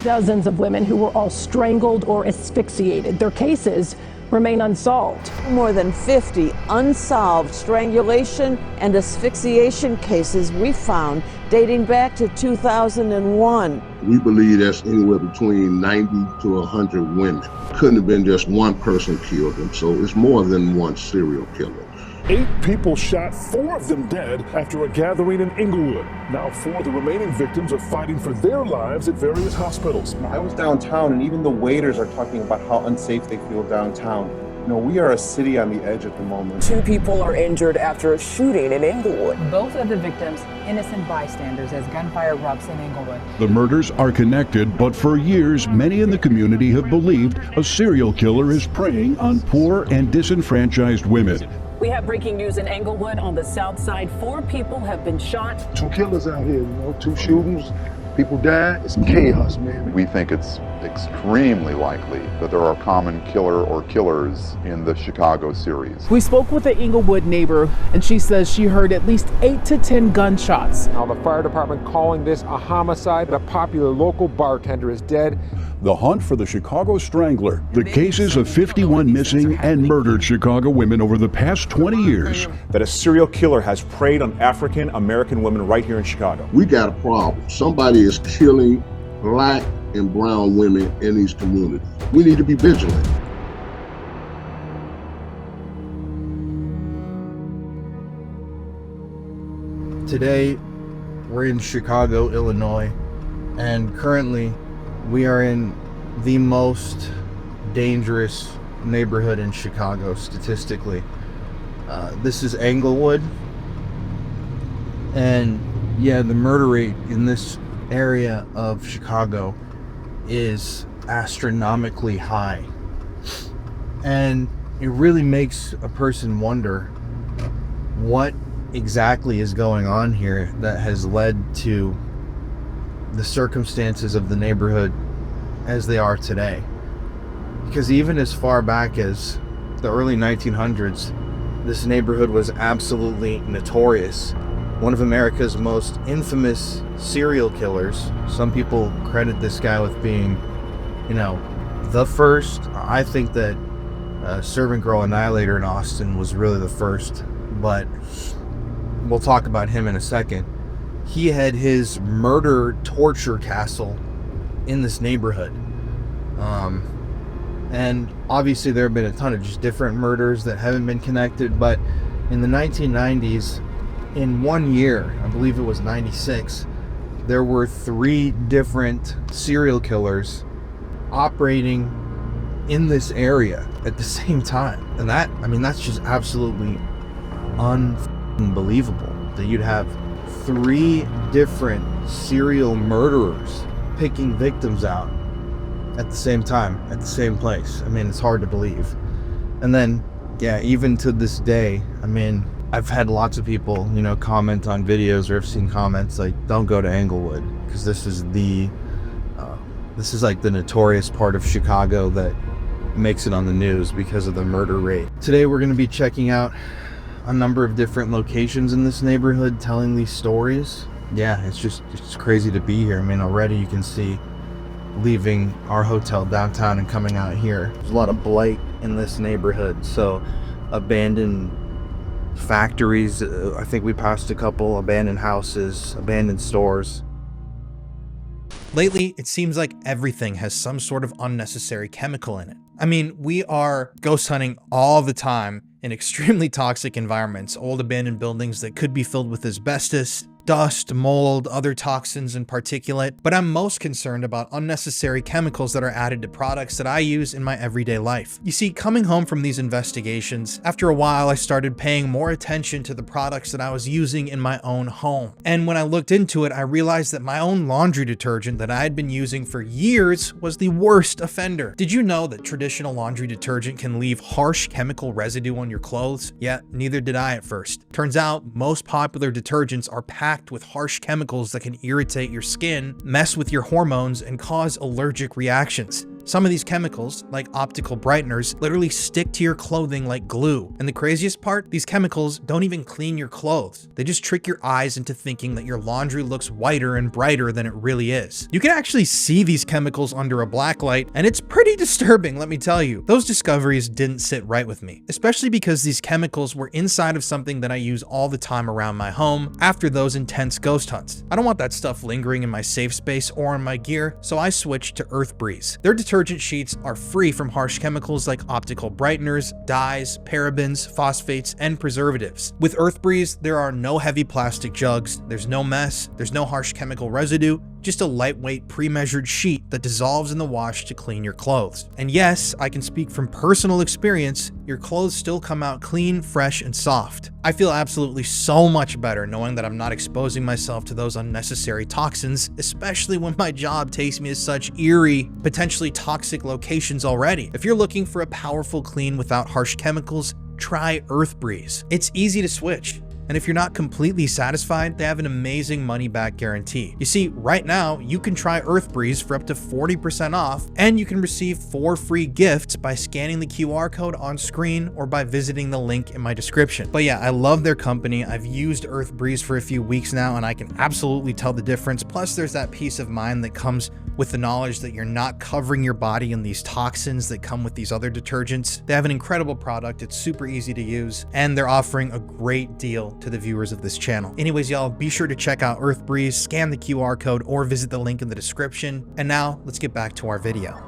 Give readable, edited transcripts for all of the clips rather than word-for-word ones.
Dozens of women who were all strangled or asphyxiated. Their cases remain unsolved. More than 50 unsolved strangulation and asphyxiation cases we found dating back to 2001. We believe that's anywhere between 90 to 100 women. Couldn't have been just one person killed them, so it's more than one serial killer. 8 people shot, 4 of them dead after a gathering in Englewood. Now 4 of the remaining victims are fighting for their lives at various hospitals. I was downtown, and even the waiters are talking about how unsafe they feel downtown. You know, we are a city on the edge at the moment. 2 people are injured after a shooting in Englewood. Both of the victims, innocent bystanders as gunfire erupts in Englewood. The murders are connected, but for years, many in the community have believed a serial killer is preying on poor and disenfranchised women. We have breaking news in Englewood on the south side. 4 people have been shot. 2 killers out here, 2 shootings. People died. It's chaos, man. We think it's extremely likely that there are a common killer or killers in the Chicago series. We spoke with an Englewood neighbor, and she says she heard at least 8 to 10 gunshots. Now the fire department calling this a homicide. A popular local bartender is dead. The hunt for the Chicago Strangler. The cases of 51 missing and murdered Chicago women over the past 20 years. That a serial killer has preyed on African American women right here in Chicago. We got a problem. Somebody is killing black and brown women in these communities. We need to be vigilant. Today, we're in Chicago, Illinois, and currently we are in the most dangerous neighborhood in Chicago, statistically. This is Englewood, and yeah, the murder rate in this area of Chicago is astronomically high. And it really makes a person wonder what exactly is going on here that has led to the circumstances of the neighborhood as they are today. Because even as far back as the early 1900s, this neighborhood was absolutely notorious. One of America's most infamous serial killers. Some people credit this guy with being, the first. I think that Servant Girl Annihilator in Austin was really the first, but we'll talk about him in a second. He had his murder torture castle in this neighborhood. And obviously there have been a ton of just different murders that haven't been connected, but in the 1990s, in 1 year, I believe it was 96, there were 3 different serial killers operating in this area at the same time. And that's just absolutely unbelievable that you'd have 3 different serial murderers picking victims out at the same time, at the same place. It's hard to believe. And then, yeah, even to this day, I've had lots of people, comment on videos, or I've seen comments like, don't go to Englewood, because this is like the notorious part of Chicago that makes it on the news because of the murder rate. Today we're going to be checking out a number of different locations in this neighborhood, telling these stories. Yeah, it's crazy to be here. Already you can see leaving our hotel downtown and coming out here. There's a lot of blight in this neighborhood. So abandoned factories, I think we passed a couple, abandoned houses, abandoned stores. Lately, it seems like everything has some sort of unnecessary chemical in it. We are ghost hunting all the time in extremely toxic environments, old abandoned buildings that could be filled with asbestos, dust, mold, other toxins, and particulate, but I'm most concerned about unnecessary chemicals that are added to products that I use in my everyday life. You see, coming home from these investigations, after a while I started paying more attention to the products that I was using in my own home. And when I looked into it, I realized that my own laundry detergent that I had been using for years was the worst offender. Did you know that traditional laundry detergent can leave harsh chemical residue on your clothes? Yeah, neither did I at first. Turns out, most popular detergents are packed with harsh chemicals that can irritate your skin, mess with your hormones, and cause allergic reactions. Some of these chemicals, like optical brighteners, literally stick to your clothing like glue. And the craziest part, these chemicals don't even clean your clothes. They just trick your eyes into thinking that your laundry looks whiter and brighter than it really is. You can actually see these chemicals under a black light, and it's pretty disturbing, let me tell you. Those discoveries didn't sit right with me, especially because these chemicals were inside of something that I use all the time around my home after those intense ghost hunts. I don't want that stuff lingering in my safe space or in my gear, so I switched to Earth Breeze. Their detergent sheets are free from harsh chemicals like optical brighteners, dyes, parabens, phosphates, and preservatives. With Earth Breeze, there are no heavy plastic jugs, there's no mess, there's no harsh chemical residue, just a lightweight pre-measured sheet that dissolves in the wash to clean your clothes. And yes, I can speak from personal experience, your clothes still come out clean, fresh, and soft. I feel absolutely so much better knowing that I'm not exposing myself to those unnecessary toxins, especially when my job takes me to such eerie, potentially toxic locations already. If you're looking for a powerful clean without harsh chemicals, try Earth Breeze. It's easy to switch. And if you're not completely satisfied, they have an amazing money-back guarantee. You see, right now, you can try Earth Breeze for up to 40% off, and you can receive 4 free gifts by scanning the QR code on screen or by visiting the link in my description. But yeah, I love their company. I've used Earth Breeze for a few weeks now, and I can absolutely tell the difference. Plus, there's that peace of mind that comes with the knowledge that you're not covering your body in these toxins that come with these other detergents. They have an incredible product. It's super easy to use, and they're offering a great deal to the viewers of this channel. Anyways, y'all, be sure to check out Earth Breeze, scan the QR code, or visit the link in the description. And now, let's get back to our video.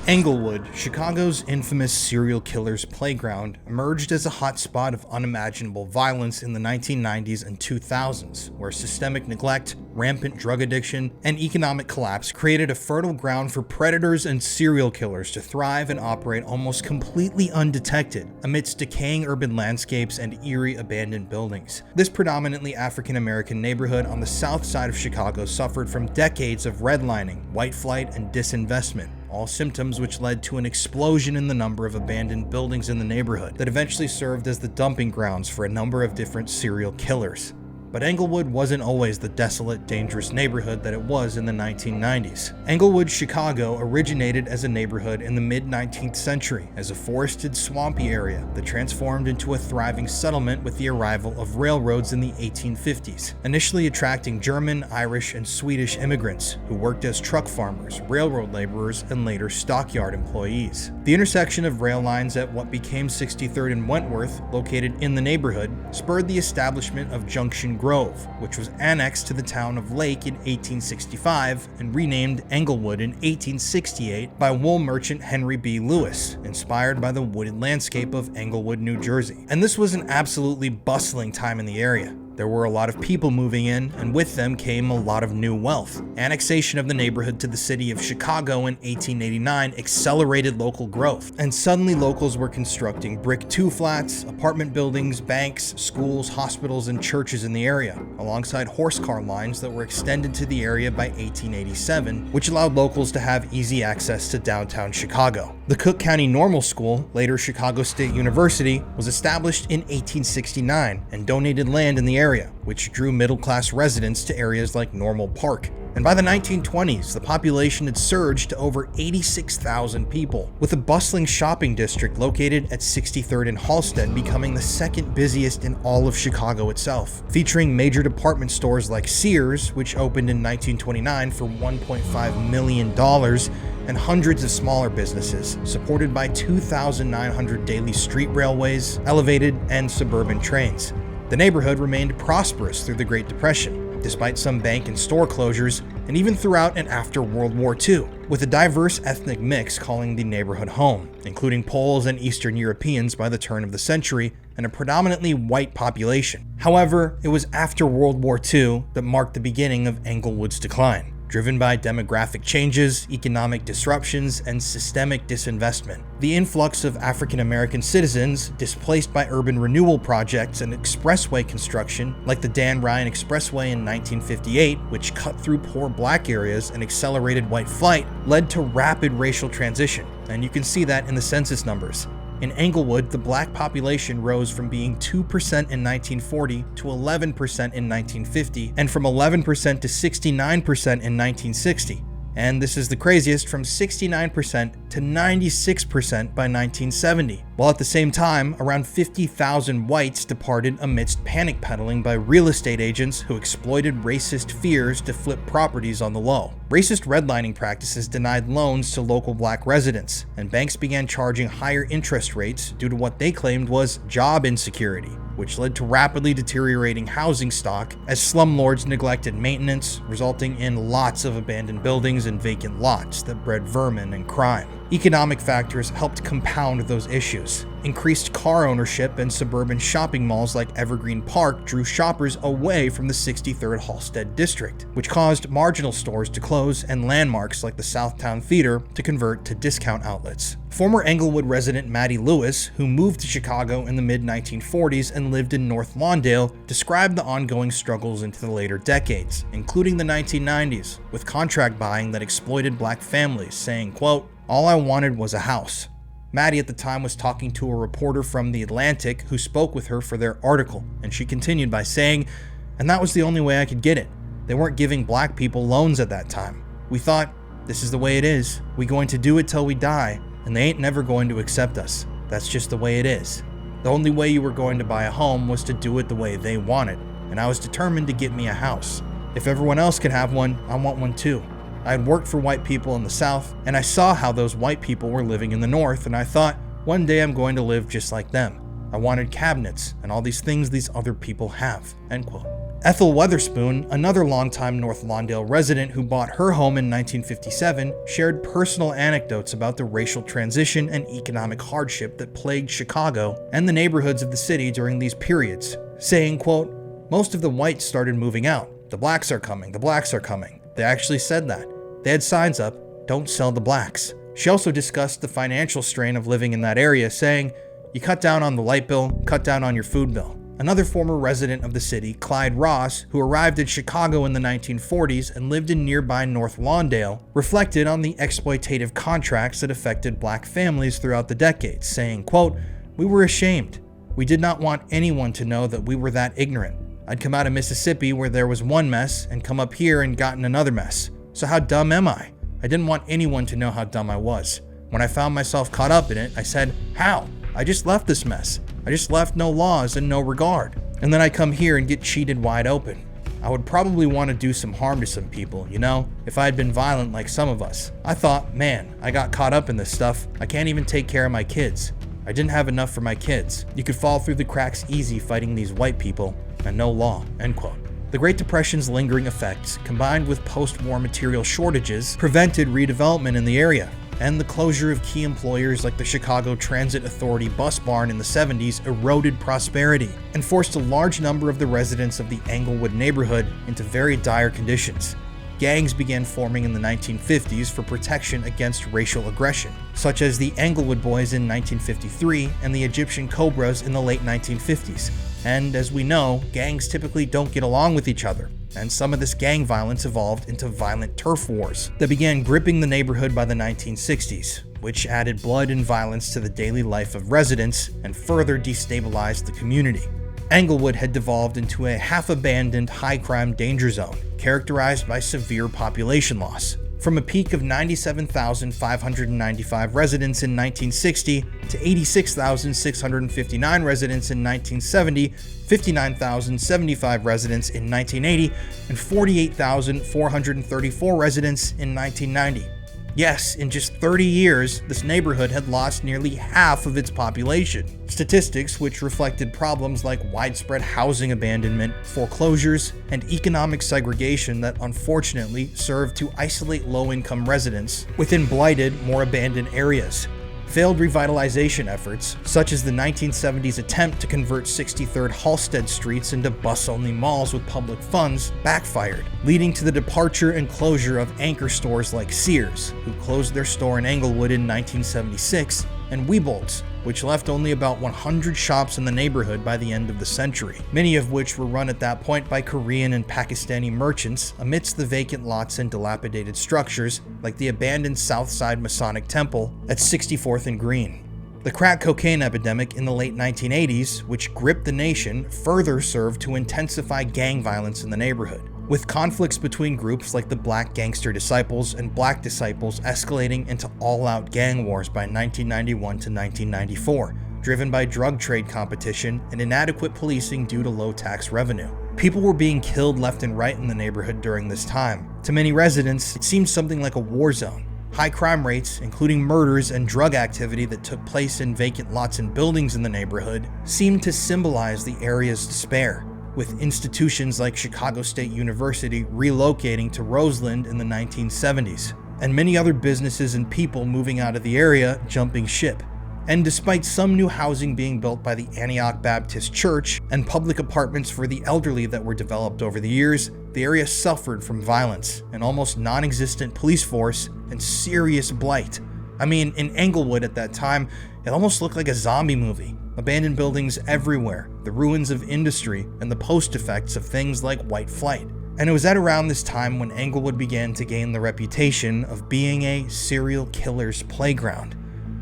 Englewood, Chicago's infamous serial killer's playground, emerged as a hotspot of unimaginable violence in the 1990s and 2000s, where systemic neglect, rampant drug addiction, and economic collapse created a fertile ground for predators and serial killers to thrive and operate almost completely undetected amidst decaying urban landscapes and eerie abandoned buildings. This predominantly African-American neighborhood on the south side of Chicago suffered from decades of redlining, white flight, and disinvestment. All symptoms which led to an explosion in the number of abandoned buildings in the neighborhood that eventually served as the dumping grounds for a number of different serial killers. But Englewood wasn't always the desolate, dangerous neighborhood that it was in the 1990s. Englewood, Chicago originated as a neighborhood in the mid-19th century as a forested, swampy area that transformed into a thriving settlement with the arrival of railroads in the 1850s, initially attracting German, Irish, and Swedish immigrants who worked as truck farmers, railroad laborers, and later stockyard employees. The intersection of rail lines at what became 63rd and Wentworth, located in the neighborhood, spurred the establishment of Junction Grove, which was annexed to the town of Lake in 1865 and renamed Englewood in 1868 by wool merchant Henry B. Lewis, inspired by the wooded landscape of Englewood, New Jersey. And this was an absolutely bustling time in the area. There were a lot of people moving in, and with them came a lot of new wealth. Annexation of the neighborhood to the city of Chicago in 1889 accelerated local growth, and suddenly locals were constructing brick two-flats, apartment buildings, banks, schools, hospitals, and churches in the area, alongside horse car lines that were extended to the area by 1887, which allowed locals to have easy access to downtown Chicago. The Cook County Normal School, later Chicago State University, was established in 1869 and donated land in the area, which drew middle-class residents to areas like Normal Park. And by the 1920s, the population had surged to over 86,000 people, with a bustling shopping district located at 63rd and Halsted becoming the second busiest in all of Chicago itself, featuring major department stores like Sears, which opened in 1929 for $1.5 million, and hundreds of smaller businesses, supported by 2,900 daily street railways, elevated, and suburban trains. The neighborhood remained prosperous through the Great Depression, despite some bank and store closures, and even throughout and after World War II, with a diverse ethnic mix calling the neighborhood home, including Poles and Eastern Europeans by the turn of the century, and a predominantly white population. However, it was after World War II that marked the beginning of Englewood's decline, driven by demographic changes, economic disruptions, and systemic disinvestment. The influx of African-American citizens, displaced by urban renewal projects and expressway construction, like the Dan Ryan Expressway in 1958, which cut through poor black areas and accelerated white flight, led to rapid racial transition, and you can see that in the census numbers. In Englewood, the black population rose from being 2% in 1940 to 11% in 1950, and from 11% to 69% in 1960. And this is the craziest, from 69% to 96% by 1970. While at the same time, around 50,000 whites departed amidst panic peddling by real estate agents who exploited racist fears to flip properties on the low. Racist redlining practices denied loans to local black residents, and banks began charging higher interest rates due to what they claimed was job insecurity, which led to rapidly deteriorating housing stock as slumlords neglected maintenance, resulting in lots of abandoned buildings and vacant lots that bred vermin and crime. Economic factors helped compound those issues. Increased car ownership and suburban shopping malls like Evergreen Park drew shoppers away from the 63rd Halsted district, which caused marginal stores to close and landmarks like the Southtown Theater to convert to discount outlets. Former Englewood resident Maddie Lewis, who moved to Chicago in the mid-1940s and lived in North Lawndale, described the ongoing struggles into the later decades, including the 1990s, with contract buying that exploited black families, saying, quote, "All I wanted was a house." Maddie at the time was talking to a reporter from The Atlantic who spoke with her for their article, and she continued by saying, "And that was the only way I could get it. They weren't giving black people loans at that time. We thought, this is the way it is. We going to do it till we die, and they ain't never going to accept us. That's just the way it is. The only way you were going to buy a home was to do it the way they wanted, and I was determined to get me a house. If everyone else can have one, I want one too. I had worked for white people in the South, and I saw how those white people were living in the North, and I thought, one day I'm going to live just like them. I wanted cabinets and all these things these other people have." End quote. Ethel Weatherspoon, another longtime North Lawndale resident who bought her home in 1957, shared personal anecdotes about the racial transition and economic hardship that plagued Chicago and the neighborhoods of the city during these periods, saying, quote, "Most of the whites started moving out. The blacks are coming, the blacks are coming. They actually said that. They had signs up, 'Don't sell the blacks.'" She also discussed the financial strain of living in that area, saying, "You cut down on the light bill, cut down on your food bill." Another former resident of the city, Clyde Ross, who arrived in Chicago in the 1940s and lived in nearby North Lawndale, reflected on the exploitative contracts that affected black families throughout the decades, saying, quote, "We were ashamed. We did not want anyone to know that we were that ignorant. I'd come out of Mississippi where there was one mess and come up here and gotten another mess. So how dumb am I? I didn't want anyone to know how dumb I was. When I found myself caught up in it, I said, how? I just left this mess. I just left no laws and no regard. And then I come here and get cheated wide open. I would probably want to do some harm to some people, you know, if I had been violent like some of us. I thought, man, I got caught up in this stuff. I can't even take care of my kids. I didn't have enough for my kids. You could fall through the cracks easy fighting these white people and no law." End quote. The Great Depression's lingering effects, combined with post-war material shortages, prevented redevelopment in the area, and the closure of key employers like the Chicago Transit Authority bus barn in the 70s eroded prosperity and forced a large number of the residents of the Englewood neighborhood into very dire conditions. Gangs began forming in the 1950s for protection against racial aggression, such as the Englewood Boys in 1953 and the Egyptian Cobras in the late 1950s. And as we know, gangs typically don't get along with each other, and some of this gang violence evolved into violent turf wars that began gripping the neighborhood by the 1960s, which added blood and violence to the daily life of residents and further destabilized the community. Englewood had devolved into a half-abandoned high-crime danger zone, characterized by severe population loss. From a peak of 97,595 residents in 1960 to 86,659 residents in 1970, 59,075 residents in 1980, and 48,434 residents in 1990. Yes, in just 30 years, this neighborhood had lost nearly half of its population. Statistics which reflected problems like widespread housing abandonment, foreclosures, and economic segregation that unfortunately served to isolate low-income residents within blighted, more abandoned areas. Failed revitalization efforts, such as the 1970s attempt to convert 63rd Halsted streets into bus-only malls with public funds, backfired, leading to the departure and closure of anchor stores like Sears, who closed their store in Englewood in 1976, and Weebolt's, which left only about 100 shops in the neighborhood by the end of the century, many of which were run at that point by Korean and Pakistani merchants amidst the vacant lots and dilapidated structures like the abandoned Southside Masonic Temple at 64th and Green. The crack cocaine epidemic in the late 1980s, which gripped the nation, further served to intensify gang violence in the neighborhood. with conflicts between groups like the Black Gangster Disciples and Black Disciples escalating into all-out gang wars by 1991 to 1994, driven by drug trade competition and inadequate policing due to low tax revenue. People were being killed left and right in the neighborhood during this time. To many residents, it seemed something like a war zone. High crime rates, including murders and drug activity that took place in vacant lots and buildings in the neighborhood, seemed to symbolize the area's despair, with institutions like Chicago State University relocating to Roseland in the 1970s, and many other businesses and people moving out of the area jumping ship. And despite some new housing being built by the Antioch Baptist Church and public apartments for the elderly that were developed over the years, the area suffered from violence, an almost non-existent police force, and serious blight. I mean, in Englewood at that time, it almost looked like a zombie movie. Abandoned buildings everywhere, the ruins of industry, and the post-effects of things like white flight. And it was at around this time when Englewood began to gain the reputation of being a serial killer's playground.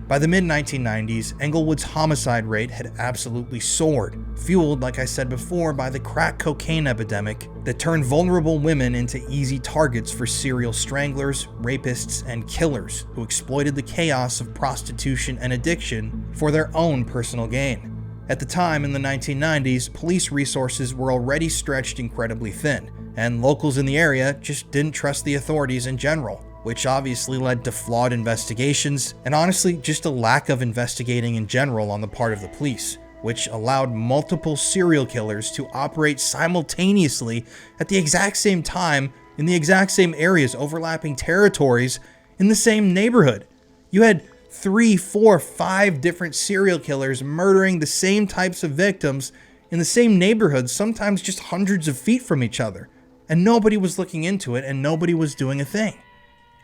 By the mid-1990s, Englewood's homicide rate had absolutely soared, fueled, like I said before, by the crack cocaine epidemic that turned vulnerable women into easy targets for serial stranglers, rapists, and killers who exploited the chaos of prostitution and addiction for their own personal gain. At the time, in the 1990s, police resources were already stretched incredibly thin, and locals in the area just didn't trust the authorities in general, which obviously led to flawed investigations and honestly just a lack of investigating in general on the part of the police, which allowed multiple serial killers to operate simultaneously at the exact same time in the exact same areas, overlapping territories in the same neighborhood. You had 3, 4, 5 different serial killers murdering the same types of victims in the same neighborhood, sometimes just hundreds of feet from each other, and nobody was looking into it and nobody was doing a thing.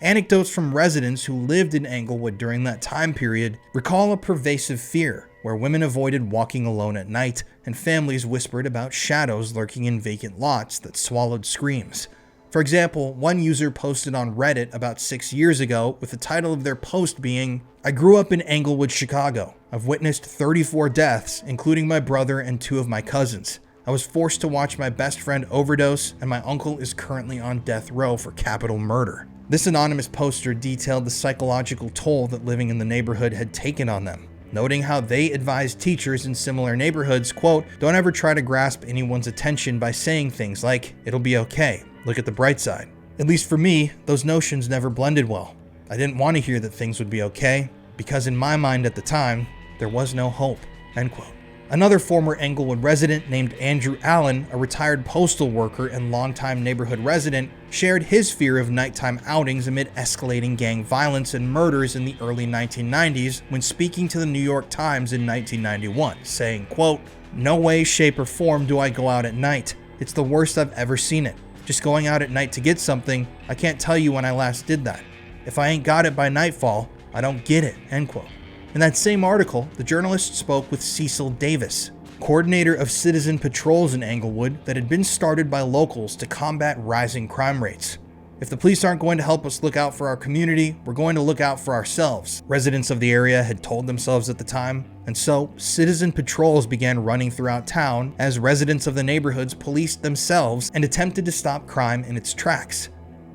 Anecdotes from residents who lived in Englewood during that time period recall a pervasive fear, where women avoided walking alone at night and families whispered about shadows lurking in vacant lots that swallowed screams. For example, one user posted on Reddit about 6 years ago with the title of their post being, "I grew up in Englewood, Chicago. I've witnessed 34 deaths, including my brother and 2 of my cousins. I was forced to watch my best friend overdose, and my uncle is currently on death row for capital murder." This anonymous poster detailed the psychological toll that living in the neighborhood had taken on them, noting how they advised teachers in similar neighborhoods, quote, "Don't ever try to grasp anyone's attention by saying things like, 'It'll be okay, look at the bright side.' At least for me, those notions never blended well. I didn't want to hear that things would be okay, because in my mind at the time, there was no hope," end quote. Another former Englewood resident named Andrew Allen, a retired postal worker and longtime neighborhood resident, shared his fear of nighttime outings amid escalating gang violence and murders in the early 1990s when speaking to the New York Times in 1991, saying, quote, "No way, shape, or form do I go out at night. It's the worst I've ever seen it. Just going out at night to get something, I can't tell you when I last did that. If I ain't got it by nightfall, I don't get it," end quote. In that same article, the journalist spoke with Cecil Davis, coordinator of citizen patrols in Englewood that had been started by locals to combat rising crime rates. "If the police aren't going to help us look out for our community, we're going to look out for ourselves," residents of the area had told themselves at the time. And so, citizen patrols began running throughout town as residents of the neighborhoods policed themselves and attempted to stop crime in its tracks.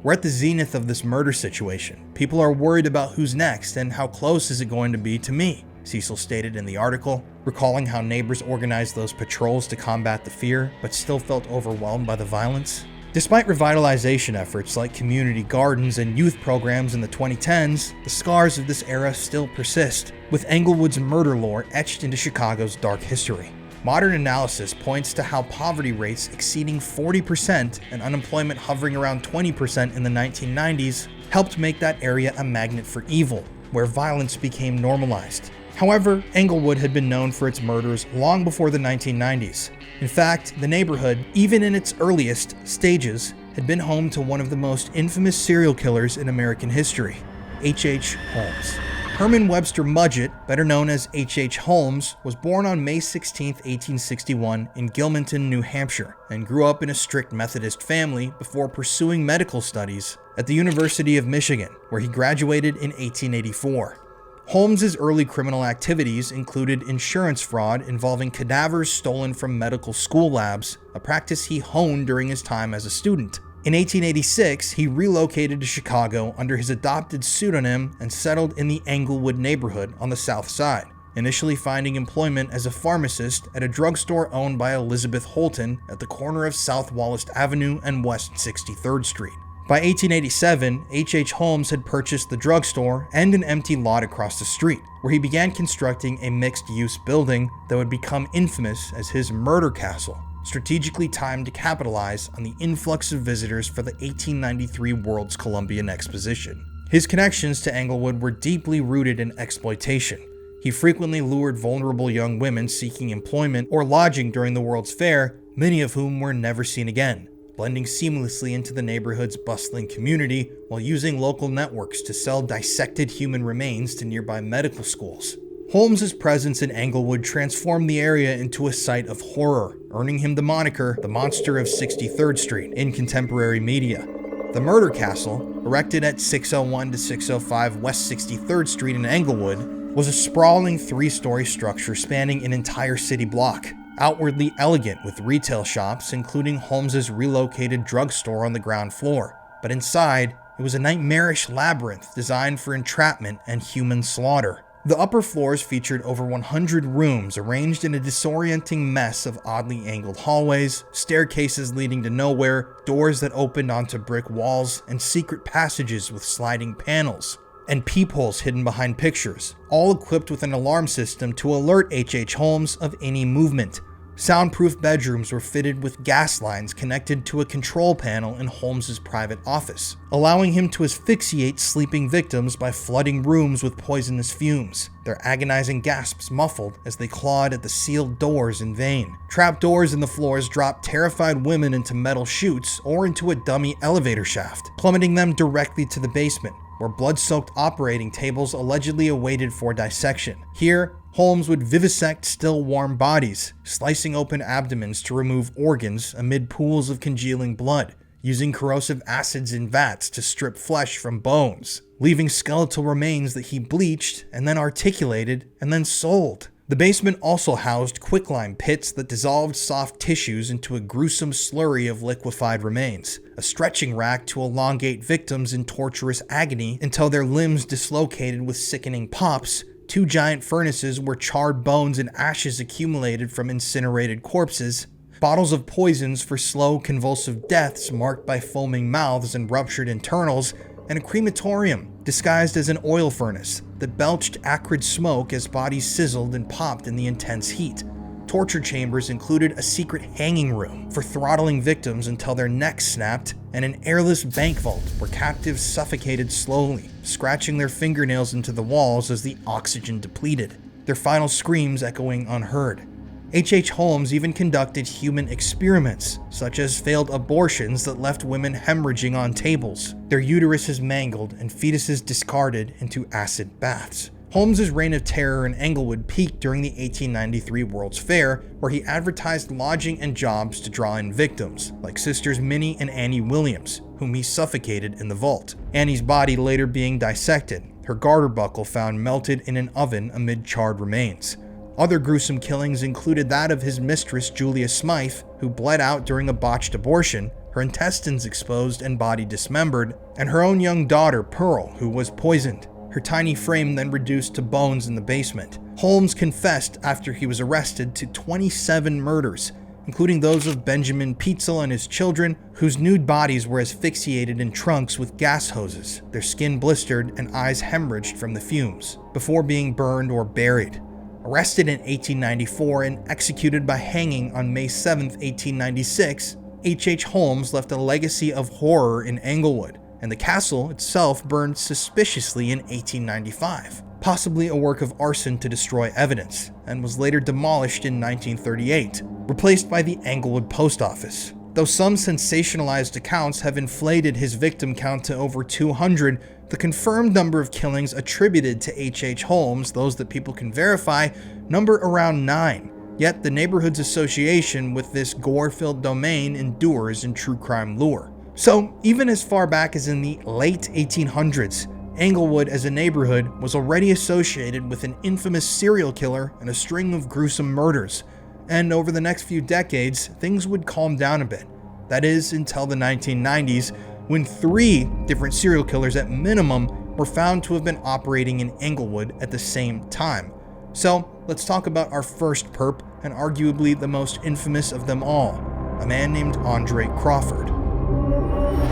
We're at the zenith of this murder situation. People are worried about who's next and how close is it going to be to me, Cecil stated in the article, recalling how neighbors organized those patrols to combat the fear, but still felt overwhelmed by the violence. Despite revitalization efforts like community gardens and youth programs in the 2010s, the scars of this era still persist, with Englewood's murder lore etched into Chicago's dark history. Modern analysis points to how poverty rates exceeding 40% and unemployment hovering around 20% in the 1990s helped make that area a magnet for evil, where violence became normalized. However, Englewood had been known for its murders long before the 1990s. In fact, the neighborhood, even in its earliest stages, had been home to one of the most infamous serial killers in American history, H.H. Holmes. Herman Webster Mudgett, better known as H.H. Holmes, was born on May 16, 1861 in Gilmanton, New Hampshire, and grew up in a strict Methodist family before pursuing medical studies at the University of Michigan, where he graduated in 1884. Holmes's early criminal activities included insurance fraud involving cadavers stolen from medical school labs, a practice he honed during his time as a student. In 1886, he relocated to Chicago under his adopted pseudonym and settled in the Englewood neighborhood on the South Side, initially finding employment as a pharmacist at a drugstore owned by Elizabeth Holton at the corner of South Wallace Avenue and West 63rd Street. By 1887, H.H. Holmes had purchased the drugstore and an empty lot across the street, where he began constructing a mixed-use building that would become infamous as his murder castle, strategically timed to capitalize on the influx of visitors for the 1893 World's Columbian Exposition. His connections to Englewood were deeply rooted in exploitation. He frequently lured vulnerable young women seeking employment or lodging during the World's Fair, many of whom were never seen again, blending seamlessly into the neighborhood's bustling community while using local networks to sell dissected human remains to nearby medical schools. Holmes's presence in Englewood transformed the area into a site of horror, earning him the moniker the Monster of 63rd Street in contemporary media. The Murder Castle, erected at 601 to 605 West 63rd Street in Englewood, was a sprawling 3-story structure spanning an entire city block. Outwardly elegant with retail shops, including Holmes's relocated drugstore on the ground floor. But inside, it was a nightmarish labyrinth designed for entrapment and human slaughter. The upper floors featured over 100 rooms arranged in a disorienting mess of oddly angled hallways, staircases leading to nowhere, doors that opened onto brick walls, and secret passages with sliding panels, and peepholes hidden behind pictures, all equipped with an alarm system to alert H.H. Holmes of any movement. Soundproof bedrooms were fitted with gas lines connected to a control panel in Holmes's private office, allowing him to asphyxiate sleeping victims by flooding rooms with poisonous fumes, their agonizing gasps muffled as they clawed at the sealed doors in vain. Trapdoors in the floors dropped terrified women into metal chutes or into a dummy elevator shaft, plummeting them directly to the basement, where blood-soaked operating tables allegedly awaited for dissection. Here, Holmes would vivisect still warm bodies, slicing open abdomens to remove organs amid pools of congealing blood, using corrosive acids in vats to strip flesh from bones, leaving skeletal remains that he bleached and then articulated and then sold. The basement also housed quicklime pits that dissolved soft tissues into a gruesome slurry of liquefied remains, a stretching rack to elongate victims in torturous agony until their limbs dislocated with sickening pops, 2 giant furnaces where charred bones and ashes accumulated from incinerated corpses, bottles of poisons for slow convulsive deaths marked by foaming mouths and ruptured internals, and a crematorium disguised as an oil furnace that belched acrid smoke as bodies sizzled and popped in the intense heat. Torture chambers included a secret hanging room for throttling victims until their necks snapped, and an airless bank vault where captives suffocated slowly, scratching their fingernails into the walls as the oxygen depleted, their final screams echoing unheard. H.H. Holmes even conducted human experiments, such as failed abortions that left women hemorrhaging on tables, their uteruses mangled and fetuses discarded into acid baths. Holmes's reign of terror in Englewood peaked during the 1893 World's Fair, where he advertised lodging and jobs to draw in victims, like sisters Minnie and Annie Williams, whom he suffocated in the vault. Annie's body later being dissected, her garter buckle found melted in an oven amid charred remains. Other gruesome killings included that of his mistress Julia Smythe, who bled out during a botched abortion, her intestines exposed and body dismembered, and her own young daughter Pearl, who was poisoned, her tiny frame then reduced to bones in the basement. Holmes confessed after he was arrested to 27 murders, including those of Benjamin Peitzel and his children, whose nude bodies were asphyxiated in trunks with gas hoses, their skin blistered and eyes hemorrhaged from the fumes, before being burned or buried. Arrested in 1894 and executed by hanging on May 7, 1896, H.H. Holmes left a legacy of horror in Englewood, and the castle itself burned suspiciously in 1895, possibly a work of arson to destroy evidence, and was later demolished in 1938, replaced by the Englewood Post Office. Though some sensationalized accounts have inflated his victim count to over 200, the confirmed number of killings attributed to H.H. Holmes, those that people can verify, number around 9. Yet the neighborhood's association with this gore-filled domain endures in true crime lore. So, even as far back as in the late 1800s, Englewood as a neighborhood was already associated with an infamous serial killer and a string of gruesome murders, and over the next few decades, things would calm down a bit. That is, until the 1990s, when 3 different serial killers at minimum were found to have been operating in Englewood at the same time. So, let's talk about our first perp, and arguably the most infamous of them all, a man named Andre Crawford.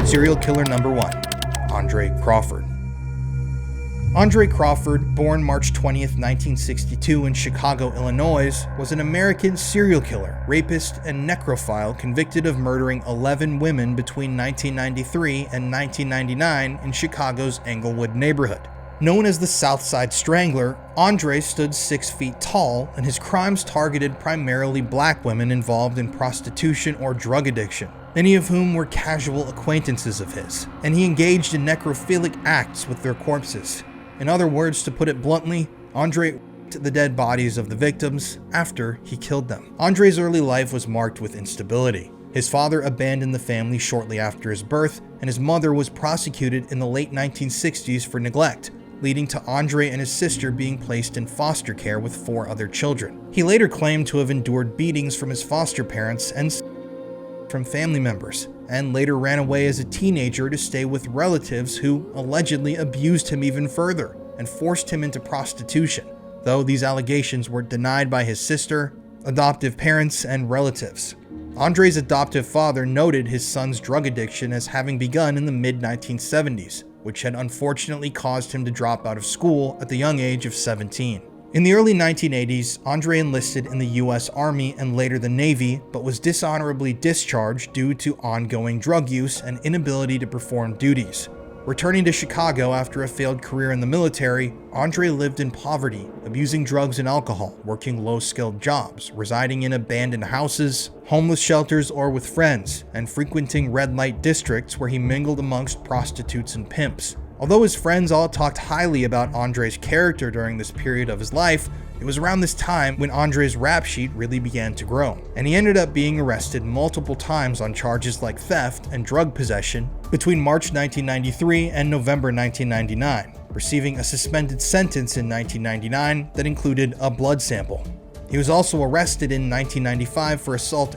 Serial killer number 1, Andre Crawford. Andre Crawford, born March 20th, 1962 in Chicago, Illinois, was an American serial killer, rapist, and necrophile convicted of murdering 11 women between 1993 and 1999 in Chicago's Englewood neighborhood. Known as the Southside Strangler, Andre stood 6 feet tall, and his crimes targeted primarily black women involved in prostitution or drug addiction, many of whom were casual acquaintances of his, and he engaged in necrophilic acts with their corpses. In other words, to put it bluntly, Andre ate the dead bodies of the victims after he killed them. Andre's early life was marked with instability. His father abandoned the family shortly after his birth, and his mother was prosecuted in the late 1960s for neglect, leading to Andre and his sister being placed in foster care with 4 other children. He later claimed to have endured beatings from his foster parents and from family members, and later ran away as a teenager to stay with relatives who allegedly abused him even further and forced him into prostitution, though these allegations were denied by his sister, adoptive parents, and relatives. Andre's adoptive father noted his son's drug addiction as having begun in the mid-1970s, which had unfortunately caused him to drop out of school at the young age of 17. In the early 1980s, Andre enlisted in the U.S. Army and later the Navy, but was dishonorably discharged due to ongoing drug use and inability to perform duties. Returning to Chicago after a failed career in the military, Andre lived in poverty, abusing drugs and alcohol, working low-skilled jobs, residing in abandoned houses, homeless shelters, or with friends, and frequenting red light districts where he mingled amongst prostitutes and pimps. Although his friends all talked highly about Andre's character during this period of his life, it was around this time when Andre's rap sheet really began to grow, and he ended up being arrested multiple times on charges like theft and drug possession between March 1993 and November 1999, receiving a suspended sentence in 1999 that included a blood sample. He was also arrested in 1995 for assault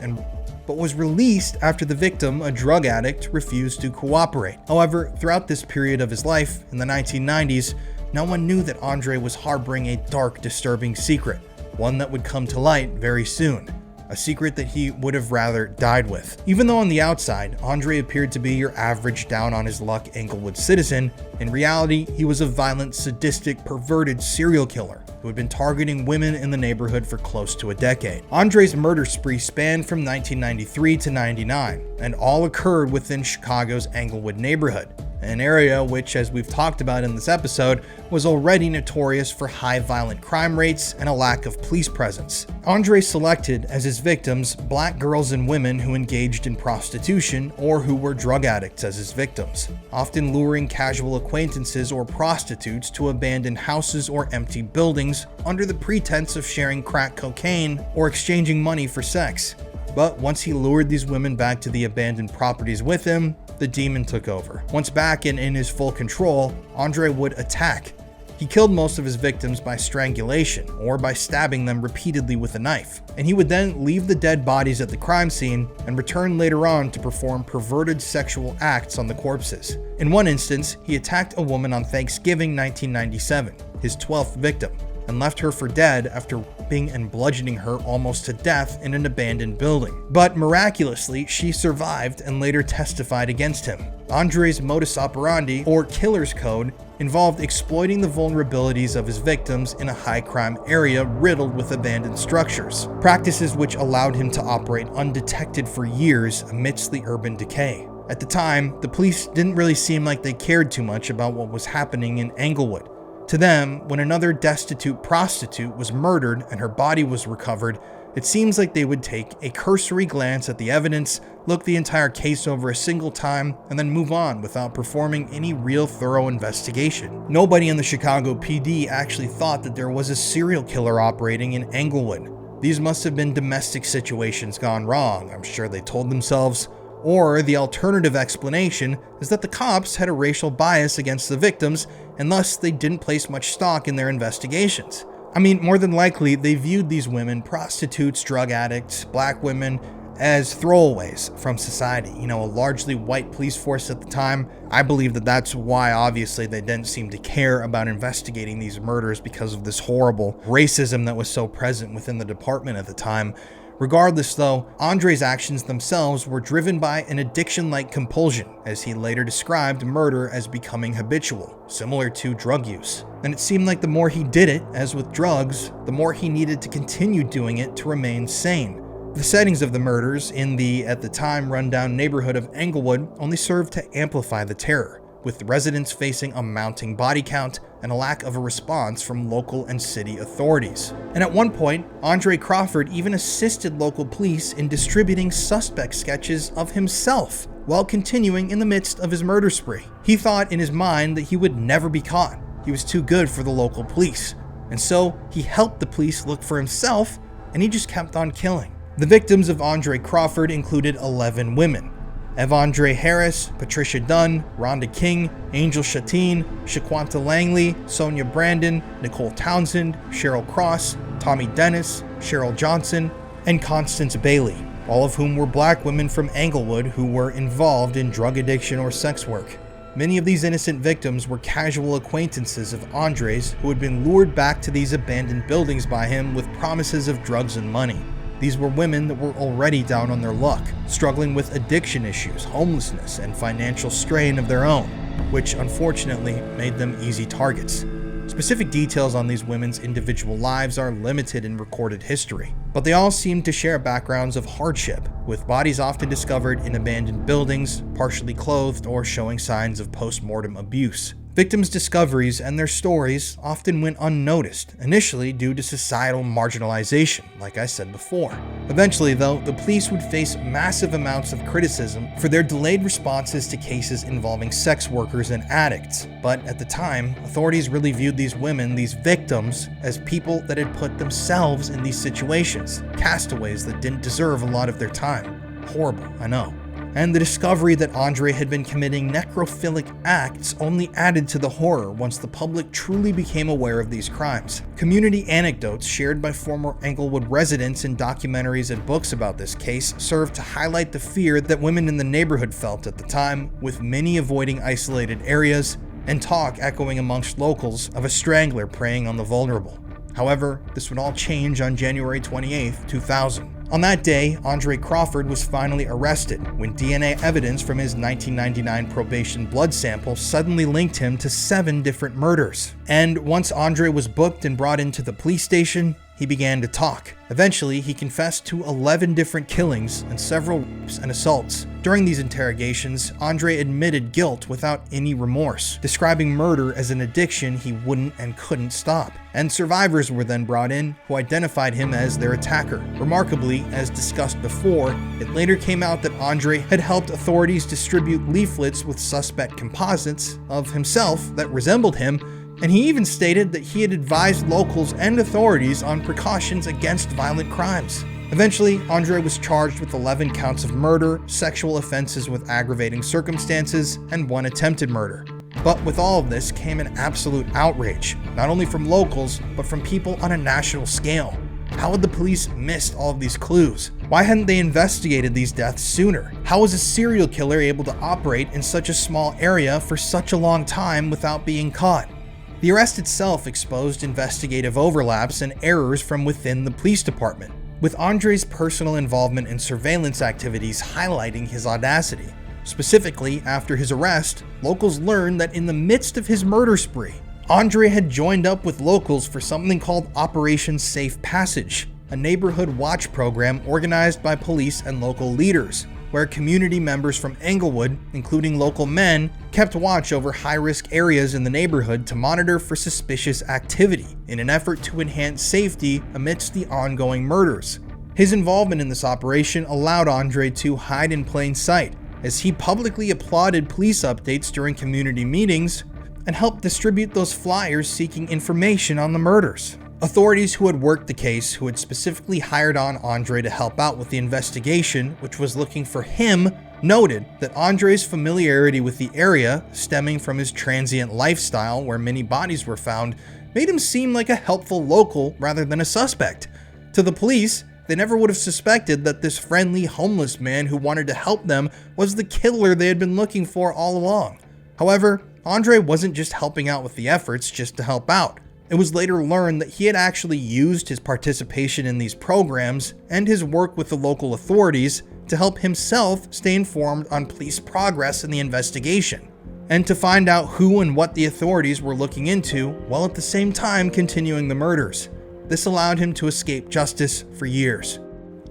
but was released after the victim, a drug addict, refused to cooperate. However, throughout this period of his life, in the 1990s, no one knew that Andre was harboring a dark, disturbing secret, one that would come to light very soon. A secret that he would have rather died with. Even though on the outside, Andre appeared to be your average down-on-his-luck Englewood citizen, in reality, he was a violent, sadistic, perverted serial killer who had been targeting women in the neighborhood for close to a decade. Andre's murder spree spanned from 1993 to 99, and all occurred within Chicago's Englewood neighborhood, an area which, as we've talked about in this episode, was already notorious for high violent crime rates and a lack of police presence. Andre selected as his victims black girls and women who engaged in prostitution or who were drug addicts as his victims, often luring casual acquaintances or prostitutes to abandoned houses or empty buildings under the pretense of sharing crack cocaine or exchanging money for sex. But once he lured these women back to the abandoned properties with him, the demon took over. Once back and in his full control, Andre would attack. He killed most of his victims by strangulation or by stabbing them repeatedly with a knife, and he would then leave the dead bodies at the crime scene and return later on to perform perverted sexual acts on the corpses. In one instance, he attacked a woman on Thanksgiving 1997, his 12th victim, and left her for dead after raping and bludgeoning her almost to death in an abandoned building. But miraculously, she survived and later testified against him. Andre's modus operandi, or killer's code, involved exploiting the vulnerabilities of his victims in a high-crime area riddled with abandoned structures, practices which allowed him to operate undetected for years amidst the urban decay. At the time, the police didn't really seem like they cared too much about what was happening in Englewood. To them, when another destitute prostitute was murdered and her body was recovered, it seems like they would take a cursory glance at the evidence, look the entire case over a single time, and then move on without performing any real thorough investigation. Nobody in the Chicago PD actually thought that there was a serial killer operating in Englewood. These must have been domestic situations gone wrong, I'm sure they told themselves. Or the alternative explanation is that the cops had a racial bias against the victims and thus they didn't place much stock in their investigations. I mean, more than likely, they viewed these women, prostitutes, drug addicts, black women, as throwaways from society. You know, a largely white police force at the time. I believe that that's why, obviously, they didn't seem to care about investigating these murders, because of this horrible racism that was so present within the department at the time. Regardless, though, Andre's actions themselves were driven by an addiction-like compulsion, as he later described murder as becoming habitual, similar to drug use. And it seemed like the more he did it, as with drugs, the more he needed to continue doing it to remain sane. The settings of the murders in the, at the time, rundown neighborhood of Englewood only served to amplify the terror, with residents facing a mounting body count and a lack of a response from local and city authorities. And at one point, Andre Crawford even assisted local police in distributing suspect sketches of himself while continuing in the midst of his murder spree. He thought in his mind that he would never be caught. He was too good for the local police. And so he helped the police look for himself, and he just kept on killing. The victims of Andre Crawford included 11 women: Evandre Harris, Patricia Dunn, Rhonda King, Angel Shatine, Shaquanta Langley, Sonia Brandon, Nicole Townsend, Cheryl Cross, Tommy Dennis, Cheryl Johnson, and Constance Bailey, all of whom were black women from Englewood who were involved in drug addiction or sex work. Many of these innocent victims were casual acquaintances of Andre's who had been lured back to these abandoned buildings by him with promises of drugs and money. These were women that were already down on their luck, struggling with addiction issues, homelessness, and financial strain of their own, which unfortunately made them easy targets. Specific details on these women's individual lives are limited in recorded history, but they all seem to share backgrounds of hardship, with bodies often discovered in abandoned buildings, partially clothed, or showing signs of post-mortem abuse. Victims' discoveries and their stories often went unnoticed, initially due to societal marginalization, like I said before. Eventually, though, the police would face massive amounts of criticism for their delayed responses to cases involving sex workers and addicts. But at the time, authorities really viewed these women, these victims, as people that had put themselves in these situations, castaways that didn't deserve a lot of their time. Horrible, I know. And the discovery that Andre had been committing necrophilic acts only added to the horror once the public truly became aware of these crimes. Community anecdotes shared by former Englewood residents in documentaries and books about this case served to highlight the fear that women in the neighborhood felt at the time, with many avoiding isolated areas, and talk echoing amongst locals of a strangler preying on the vulnerable. However, this would all change on January 28, 2000. On that day, Andre Crawford was finally arrested when DNA evidence from his 1999 probation blood sample suddenly linked him to 7 different murders. And once Andre was booked and brought into the police station, he began to talk. Eventually, he confessed to 11 different killings and several rapes and assaults. During these interrogations, Andre admitted guilt without any remorse, describing murder as an addiction he wouldn't and couldn't stop. And survivors were then brought in who identified him as their attacker. Remarkably, as discussed before, it later came out that Andre had helped authorities distribute leaflets with suspect composites of himself that resembled him, and he even stated that he had advised locals and authorities on precautions against violent crimes. Eventually, Andre was charged with 11 counts of murder, sexual offenses with aggravating circumstances, and 1 attempted murder. But with all of this came an absolute outrage, not only from locals, but from people on a national scale. How had the police missed all of these clues? Why hadn't they investigated these deaths sooner? How was a serial killer able to operate in such a small area for such a long time without being caught? The arrest itself exposed investigative overlaps and errors from within the police department, with Andre's personal involvement in surveillance activities highlighting his audacity. Specifically, after his arrest, locals learned that in the midst of his murder spree, Andre had joined up with locals for something called Operation Safe Passage, a neighborhood watch program organized by police and local leaders, where community members from Englewood, including local men, kept watch over high-risk areas in the neighborhood to monitor for suspicious activity in an effort to enhance safety amidst the ongoing murders. His involvement in this operation allowed Andre to hide in plain sight, as he publicly applauded police updates during community meetings and helped distribute those flyers seeking information on the murders. Authorities who had worked the case, who had specifically hired on Andre to help out with the investigation, which was looking for him, noted that Andre's familiarity with the area, stemming from his transient lifestyle where many bodies were found, made him seem like a helpful local rather than a suspect. To the police, they never would have suspected that this friendly homeless man who wanted to help them was the killer they had been looking for all along. However, Andre wasn't just helping out with the efforts just to help out. It was later learned that he had actually used his participation in these programs and his work with the local authorities to help himself stay informed on police progress in the investigation, and to find out who and what the authorities were looking into, while at the same time continuing the murders. This allowed him to escape justice for years.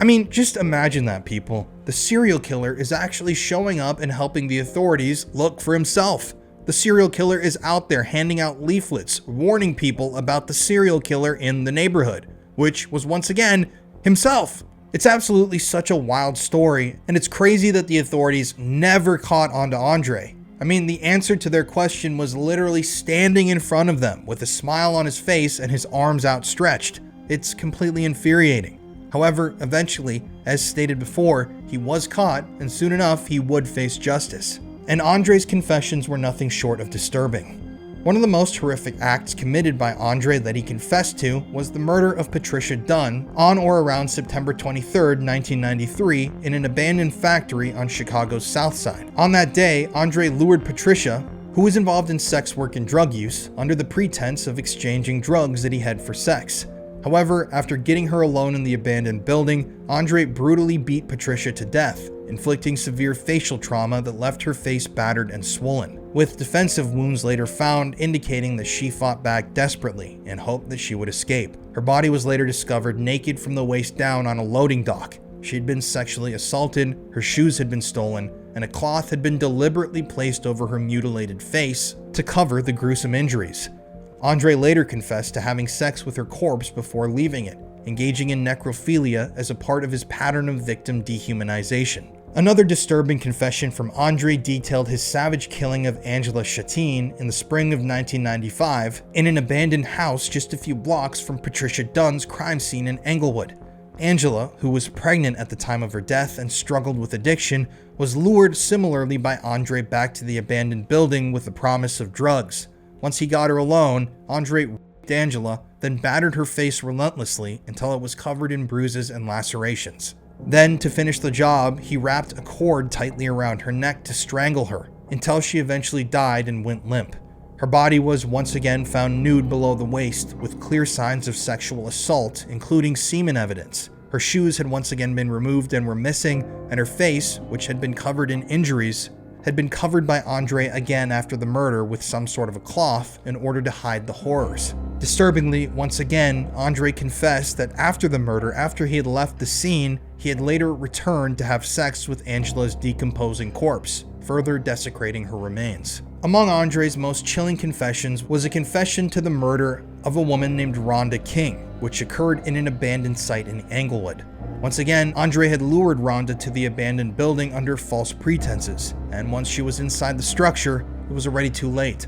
I mean, just imagine that, people. The serial killer is actually showing up and helping the authorities look for himself. The serial killer is out there handing out leaflets, warning people about the serial killer in the neighborhood, which was once again himself. It's absolutely such a wild story, and it's crazy that the authorities never caught on to Andre. I mean, the answer to their question was literally standing in front of them with a smile on his face and his arms outstretched. It's completely infuriating. However, eventually, as stated before, he was caught, and soon enough he would face justice. And Andre's confessions were nothing short of disturbing. One of the most horrific acts committed by Andre that he confessed to was the murder of Patricia Dunn on or around September 23, 1993, in an abandoned factory on Chicago's South Side. On that day, Andre lured Patricia, who was involved in sex work and drug use, under the pretense of exchanging drugs that he had for sex. However, after getting her alone in the abandoned building, Andre brutally beat Patricia to death, inflicting severe facial trauma that left her face battered and swollen, with defensive wounds later found indicating that she fought back desperately in hope that she would escape. Her body was later discovered naked from the waist down on a loading dock. She had been sexually assaulted, her shoes had been stolen, and a cloth had been deliberately placed over her mutilated face to cover the gruesome injuries. Andre later confessed to having sex with her corpse before leaving it, engaging in necrophilia as a part of his pattern of victim dehumanization. Another disturbing confession from Andre detailed his savage killing of Angela Chatine in the spring of 1995 in an abandoned house just a few blocks from Patricia Dunn's crime scene in Englewood. Angela, who was pregnant at the time of her death and struggled with addiction, was lured similarly by Andre back to the abandoned building with the promise of drugs. Once he got her alone, Andre raped Angela, then battered her face relentlessly until it was covered in bruises and lacerations. Then, to finish the job, he wrapped a cord tightly around her neck to strangle her, until she eventually died and went limp. Her body was once again found nude below the waist, with clear signs of sexual assault, including semen evidence. Her shoes had once again been removed and were missing, and her face, which had been covered in injuries, had been covered by Andre again after the murder with some sort of a cloth in order to hide the horrors. Disturbingly, once again, Andre confessed that after the murder, after he had left the scene, he had later returned to have sex with Angela's decomposing corpse, further desecrating her remains. Among Andre's most chilling confessions was a confession to the murder of a woman named Rhonda King, which occurred in an abandoned site in Englewood. Once again, Andre had lured Rhonda to the abandoned building under false pretenses, and once she was inside the structure, it was already too late.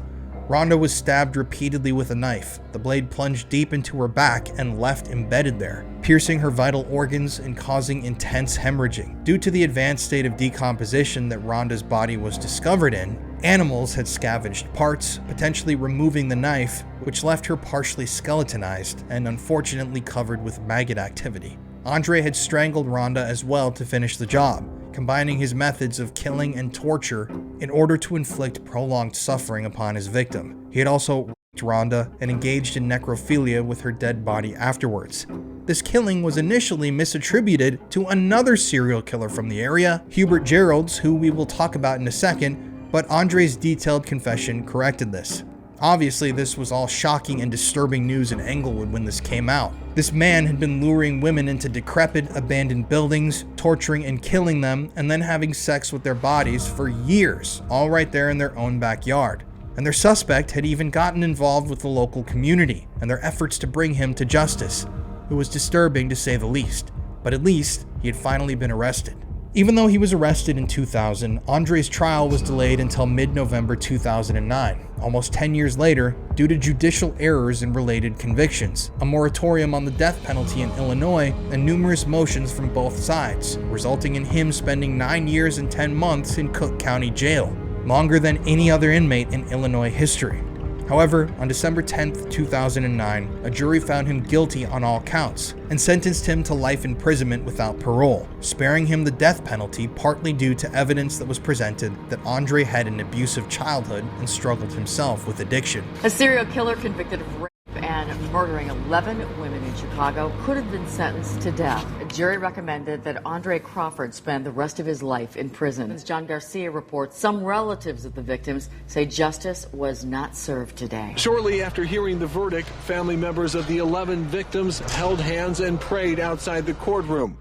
Rhonda was stabbed repeatedly with a knife. The blade plunged deep into her back and left embedded there, piercing her vital organs and causing intense hemorrhaging. Due to the advanced state of decomposition that Rhonda's body was discovered in, animals had scavenged parts, potentially removing the knife, which left her partially skeletonized and unfortunately covered with maggot activity. Andre had strangled Rhonda as well to finish the job, combining his methods of killing and torture in order to inflict prolonged suffering upon his victim. He had also raped Rhonda and engaged in necrophilia with her dead body afterwards. This killing was initially misattributed to another serial killer from the area, Hubert Geralds, who we will talk about in a second, but Andre's detailed confession corrected this. Obviously, this was all shocking and disturbing news in Englewood when this came out. This man had been luring women into decrepit, abandoned buildings, torturing and killing them, and then having sex with their bodies for years, all right there in their own backyard. And their suspect had even gotten involved with the local community and their efforts to bring him to justice. It was disturbing to say the least, but at least he had finally been arrested. Even though he was arrested in 2000, Andre's trial was delayed until mid-November 2009, almost 10 years later, due to judicial errors in related convictions, a moratorium on the death penalty in Illinois, and numerous motions from both sides, resulting in him spending 9 years and 10 months in Cook County Jail, longer than any other inmate in Illinois history. However, on December 10, 2009, a jury found him guilty on all counts and sentenced him to life imprisonment without parole, sparing him the death penalty partly due to evidence that was presented that Andre had an abusive childhood and struggled himself with addiction. A serial killer convicted of rape and murdering 11 women in Chicago could have been sentenced to death. A jury recommended that Andre Crawford spend the rest of his life in prison. As John Garcia reports, some relatives of the victims say justice was not served today. Shortly after hearing the verdict, family members of the 11 victims held hands and prayed outside the courtroom.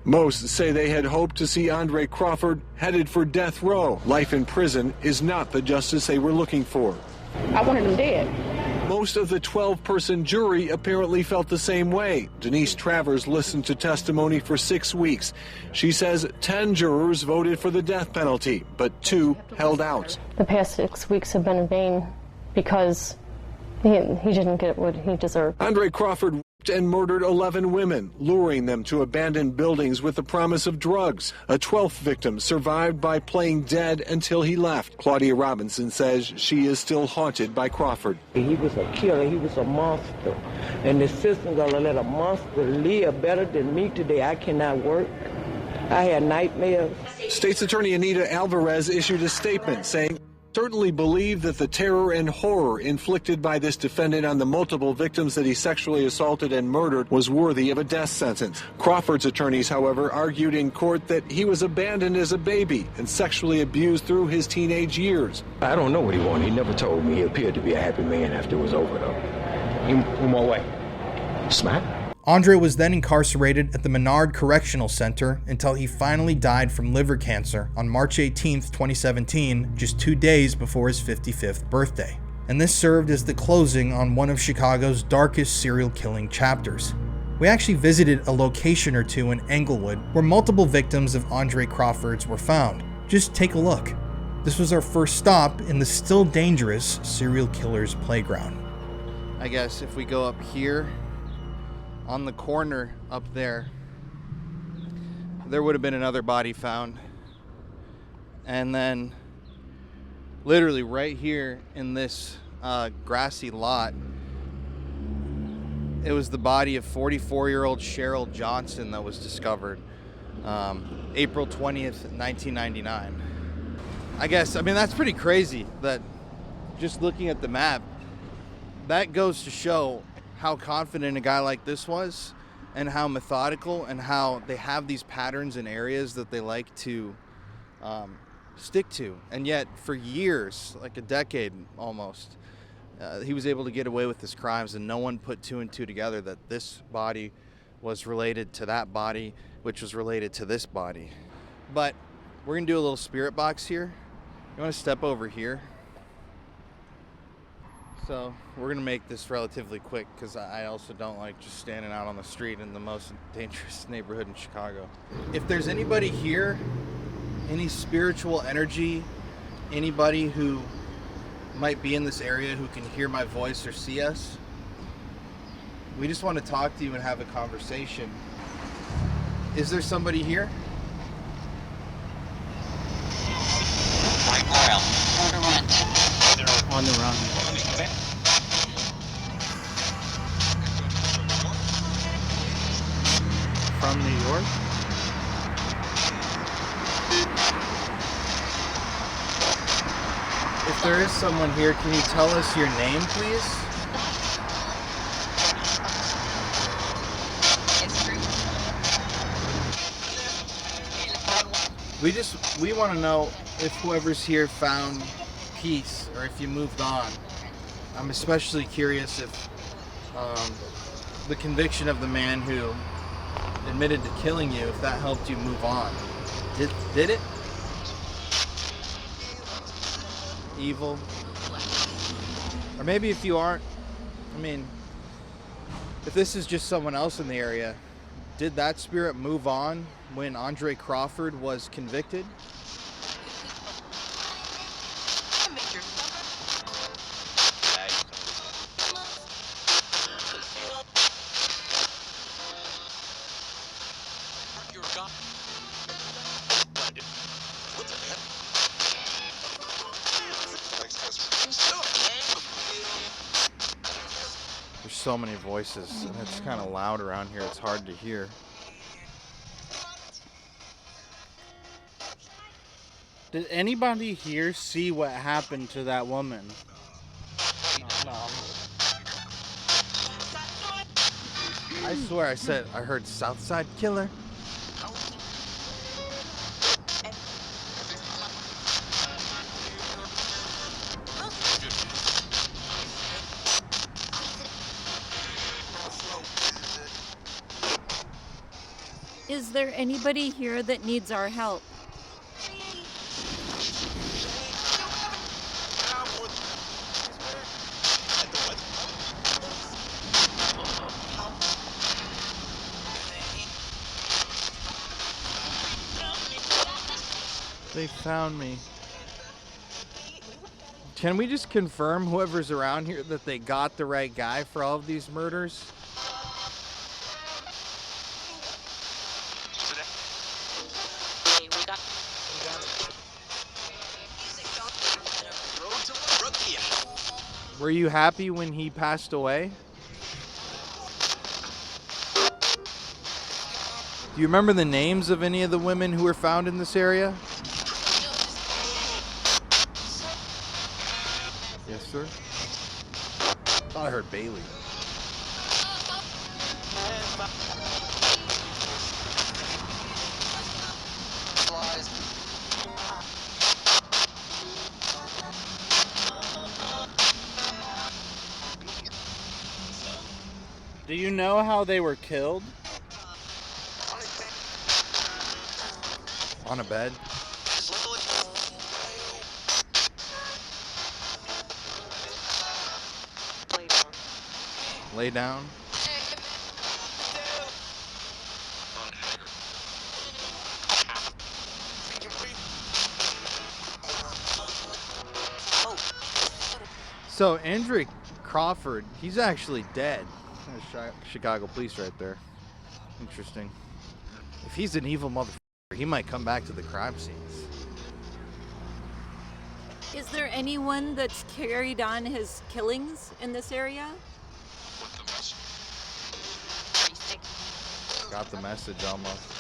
Most say they had hoped to see Andre Crawford headed for death row. Life in prison is not the justice they were looking for. I wanted him dead. Most of the 12-person jury apparently felt the same way. Denise Travers listened to testimony for 6 weeks. She says 10 jurors voted for the death penalty, but 2 held out. The past 6 weeks have been in vain because he didn't get what he deserved. Andre Crawford raped and murdered 11 women, luring them to abandoned buildings with the promise of drugs. A 12th victim survived by playing dead until he left. Claudia Robinson says she is still haunted by Crawford. He was a killer. He was a monster. And the system gonna let a monster live better than me today. I cannot work. I had nightmares. State's Attorney Anita Alvarez issued a statement saying, certainly believe that the terror and horror inflicted by this defendant on the multiple victims that he sexually assaulted and murdered was worthy of a death sentence. Crawford's attorneys, however, argued in court that he was abandoned as a baby and sexually abused through his teenage years. I don't know what he wanted. He never told me. He appeared to be a happy man after it was over, though. In what way? Smile. Andre was then incarcerated at the Menard Correctional Center until he finally died from liver cancer on March 18, 2017, just 2 days before his 55th birthday. And this served as the closing on one of Chicago's darkest serial killing chapters. We actually visited a location or two in Englewood where multiple victims of Andre Crawford's were found. Just take a look. This was our first stop in the still dangerous serial killer's playground. I guess if we go up here, on the corner up there, there would have been another body found. And then literally right here in this grassy lot, it was the body of 44-year-old Cheryl Johnson that was discovered April 20th, 1999. I mean, that's pretty crazy that just looking at the map, that goes to show how confident a guy like this was and how methodical and how they have these patterns in areas that they like to stick to. And yet for years, like a decade almost, he was able to get away with his crimes and no one put 2 and 2 together that this body was related to that body, which was related to this body. But we're gonna do a little spirit box here. You wanna step over here? So we're gonna make this relatively quick because I also don't like just standing out on the street in the most dangerous neighborhood in Chicago. If there's anybody here, any spiritual energy, anybody who might be in this area who can hear my voice or see us, we just want to talk to you and have a conversation. Is there somebody here? On the run. From New York? If there is someone here, can you tell us your name, please? We want to know if whoever's here found peace or if you moved on. I'm especially curious if the conviction of the man who admitted to killing you, if that helped you move on. Did it? Evil? Or maybe if you aren't, I mean, if this is just someone else in the area, did that spirit move on when Andre Crawford was convicted? There's so many voices, and it's kind of loud around here. It's hard to hear. Did anybody here see what happened to that woman? No. I swear I heard Southside Killer. Is there anybody here that needs our help? They found me. Can we just confirm, whoever's around here, that they got the right guy for all of these murders? Were you happy when he passed away? Do you remember the names of any of the women who were found in this area? Yes, sir. Thought I heard Bailey. Do you know how they were killed? On a bed. Lay down. So Andre Crawford, he's actually dead. There's Chicago police right there. Interesting. If he's an evil motherfucker, he might come back to the crime scenes. Is there anyone that's carried on his killings in this area? Got the message almost.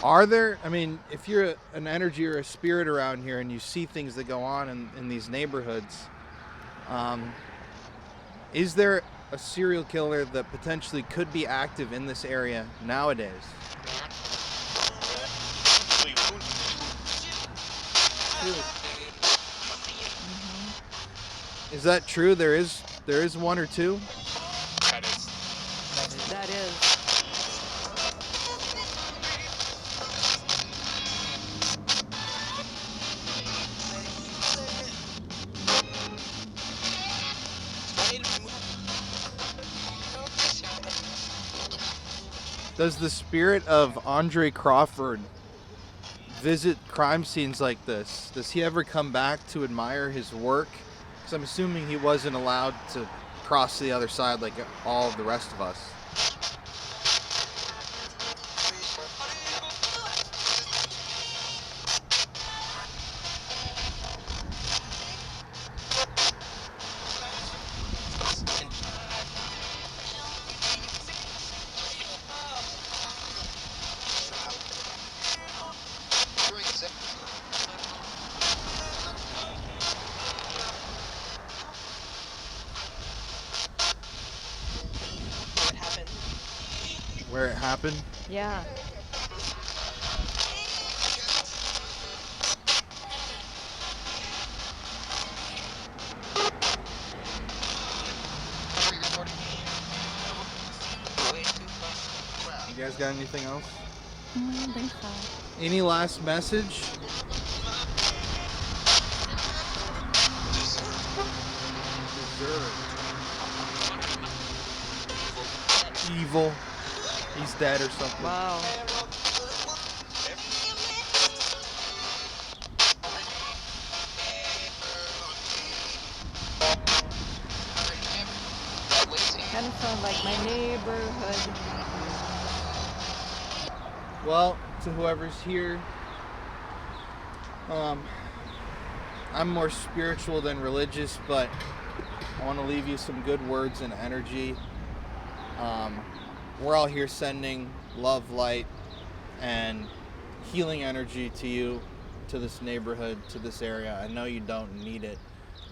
Are there, I mean, if you're an energy or a spirit around here and you see things that go on in these neighborhoods, is there a serial killer that potentially could be active in this area nowadays? Is that true? There is one or two? That is. Does the spirit of Andre Crawford visit crime scenes like this? Does he ever come back to admire his work? Because I'm assuming he wasn't allowed to cross to the other side like all of the rest of us. Where it happened? Yeah. You guys got anything else? I don't think so. Any last message? Evil. He's dead or something. Wow. Kind of sound like my neighborhood. Well, to whoever's here, I'm more spiritual than religious, but I want to leave you some good words and energy. We're all here sending love, light, and healing energy to you, to this neighborhood, to this area. I know you don't need it,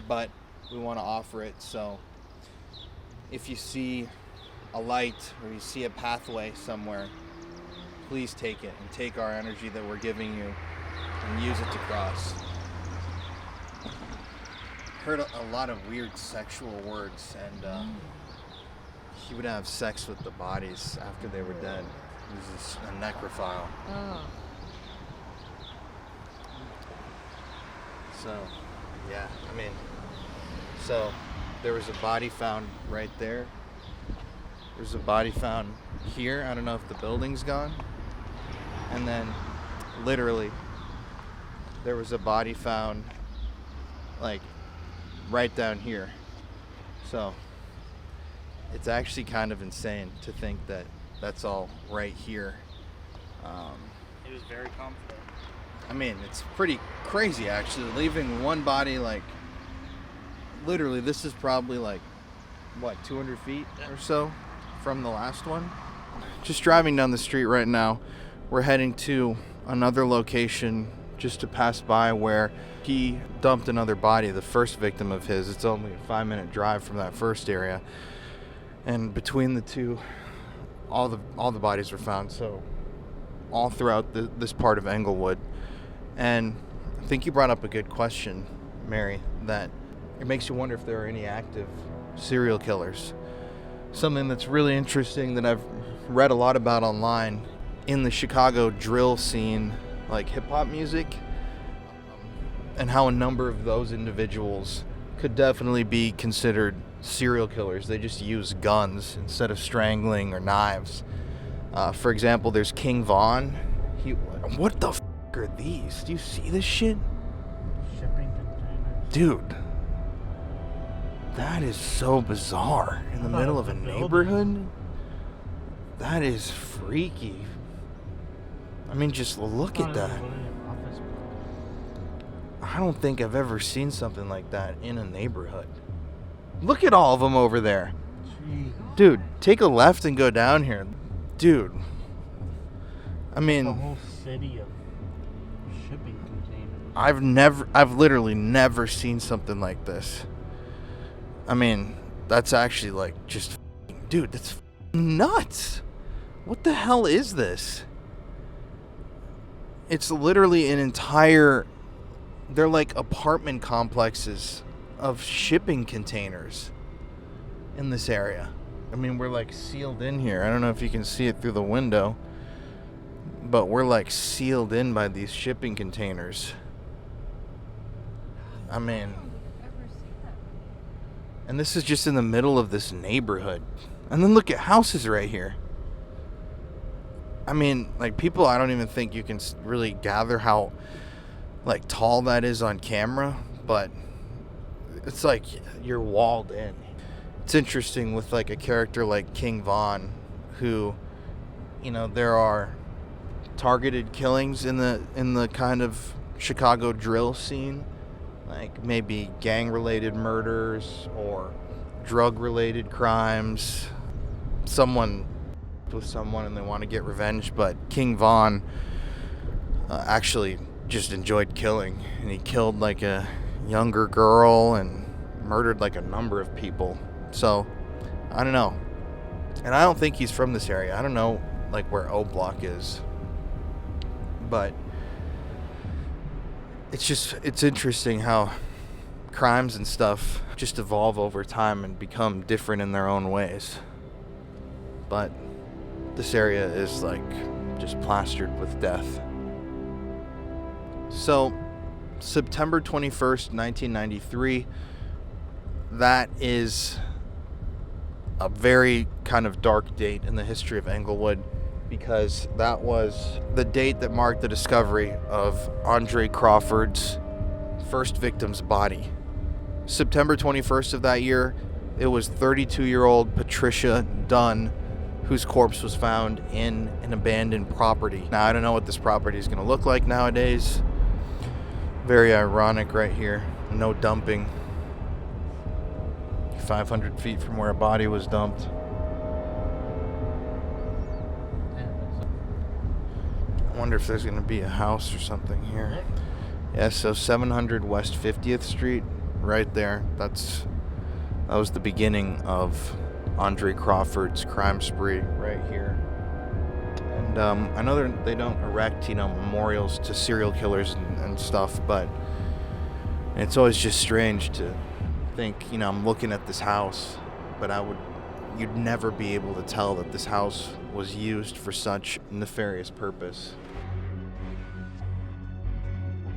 but we want to offer it. So if you see a light or you see a pathway somewhere, please take it and take our energy that we're giving you and use it to cross. Heard a lot of weird sexual words, and he would have sex with the bodies after they were dead. He was a necrophile. Oh. So, yeah, I mean, so there was a body found right there. There's a body found here. I don't know if the building's gone. And then, literally, there was a body found, like, right down here. So, it's actually kind of insane to think that that's all right here. He was very confident. I mean, it's pretty crazy, actually, leaving one body, like, literally, this is probably, like, what, 200 feet or so from the last one? Just driving down the street right now, we're heading to another location just to pass by where he dumped another body, the first victim of his. It's only a 5-minute drive from that first area. And between the two, all the bodies were found. So all throughout this part of Englewood. And I think you brought up a good question, Mary, that it makes you wonder if there are any active serial killers. Something that's really interesting that I've read a lot about online in the Chicago drill scene, like hip-hop music, and how a number of those individuals could definitely be considered serial killers. They just use guns instead of strangling or knives. For example, there's King Von. What the f*** are these? Do you see this shit? Shipping containers. Dude, that is so bizarre. In the middle of a neighborhood? That is freaky. I mean, just look at that. I don't think I've ever seen something like that in a neighborhood. Look at all of them over there. Jeez. Dude, take a left and go down here. Dude. I mean, the whole city of shipping containers. I've literally never seen something like this. I mean, that's actually like just, dude, that's nuts. What the hell is this? It's literally an entire, they're like apartment complexes of shipping containers in this area. I mean, we're like sealed in here. I don't know if you can see it through the window, but we're like sealed in by these shipping containers. I mean, and this is just in the middle of this neighborhood. And then look at houses right here. I mean, like, people, I don't even think you can really gather how, like, tall that is on camera, but it's like you're walled in. It's interesting with, like, a character like King Von, who, you know, there are targeted killings in the kind of Chicago drill scene, like maybe gang-related murders or drug-related crimes. Someone with someone and they want to get revenge, but King Von actually just enjoyed killing, and he killed like a younger girl and murdered like a number of people. So I don't know, and I don't think he's from this area. I don't know like where O Block is. But it's interesting how crimes and stuff just evolve over time and become different in their own ways. But this area is like just plastered with death. So September 21st, 1993, that is a very kind of dark date in the history of Englewood, because that was the date that marked the discovery of Andre Crawford's first victim's body. September 21st of that year, it was 32-year-old Patricia Dunn whose corpse was found in an abandoned property. Now, I don't know what this property is going to look like nowadays. Very ironic right here. No dumping. 500 feet from where a body was dumped. I wonder if there's going to be a house or something here. Yeah, so 700 West 50th Street, right there. That was the beginning of Andre Crawford's crime spree right here. And I know they don't erect, memorials to serial killers and stuff, but it's always just strange to think, I'm looking at this house, but you'd never be able to tell that this house was used for such nefarious purpose.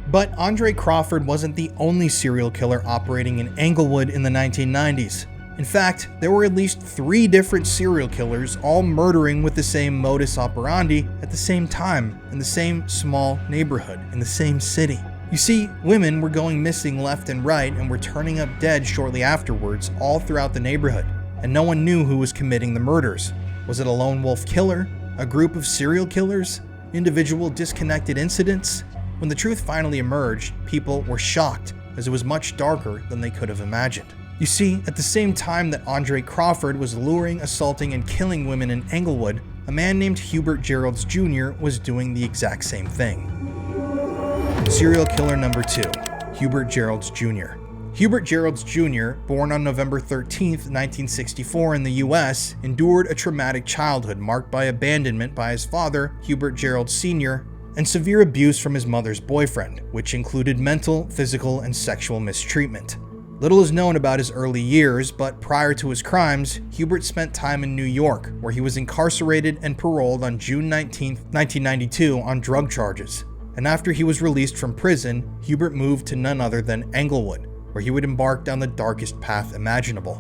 But Andre Crawford wasn't the only serial killer operating in Englewood in the 1990s. In fact, there were at least 3 different serial killers, all murdering with the same modus operandi at the same time, in the same small neighborhood, in the same city. You see, women were going missing left and right and were turning up dead shortly afterwards all throughout the neighborhood, and no one knew who was committing the murders. Was it a lone wolf killer? A group of serial killers? Individual disconnected incidents? When the truth finally emerged, people were shocked, as it was much darker than they could have imagined. You see, at the same time that Andre Crawford was luring, assaulting, and killing women in Englewood, a man named Hubert Geralds Jr. was doing the exact same thing. Serial killer number 2, Hubert Geralds Jr. Hubert Geralds Jr., born on November 13, 1964 in the US, endured a traumatic childhood marked by abandonment by his father, Hubert Geralds Sr., and severe abuse from his mother's boyfriend, which included mental, physical, and sexual mistreatment. Little is known about his early years, but prior to his crimes, Hubert spent time in New York, where he was incarcerated and paroled on June 19, 1992 on drug charges. And after he was released from prison, Hubert moved to none other than Englewood, where he would embark down the darkest path imaginable.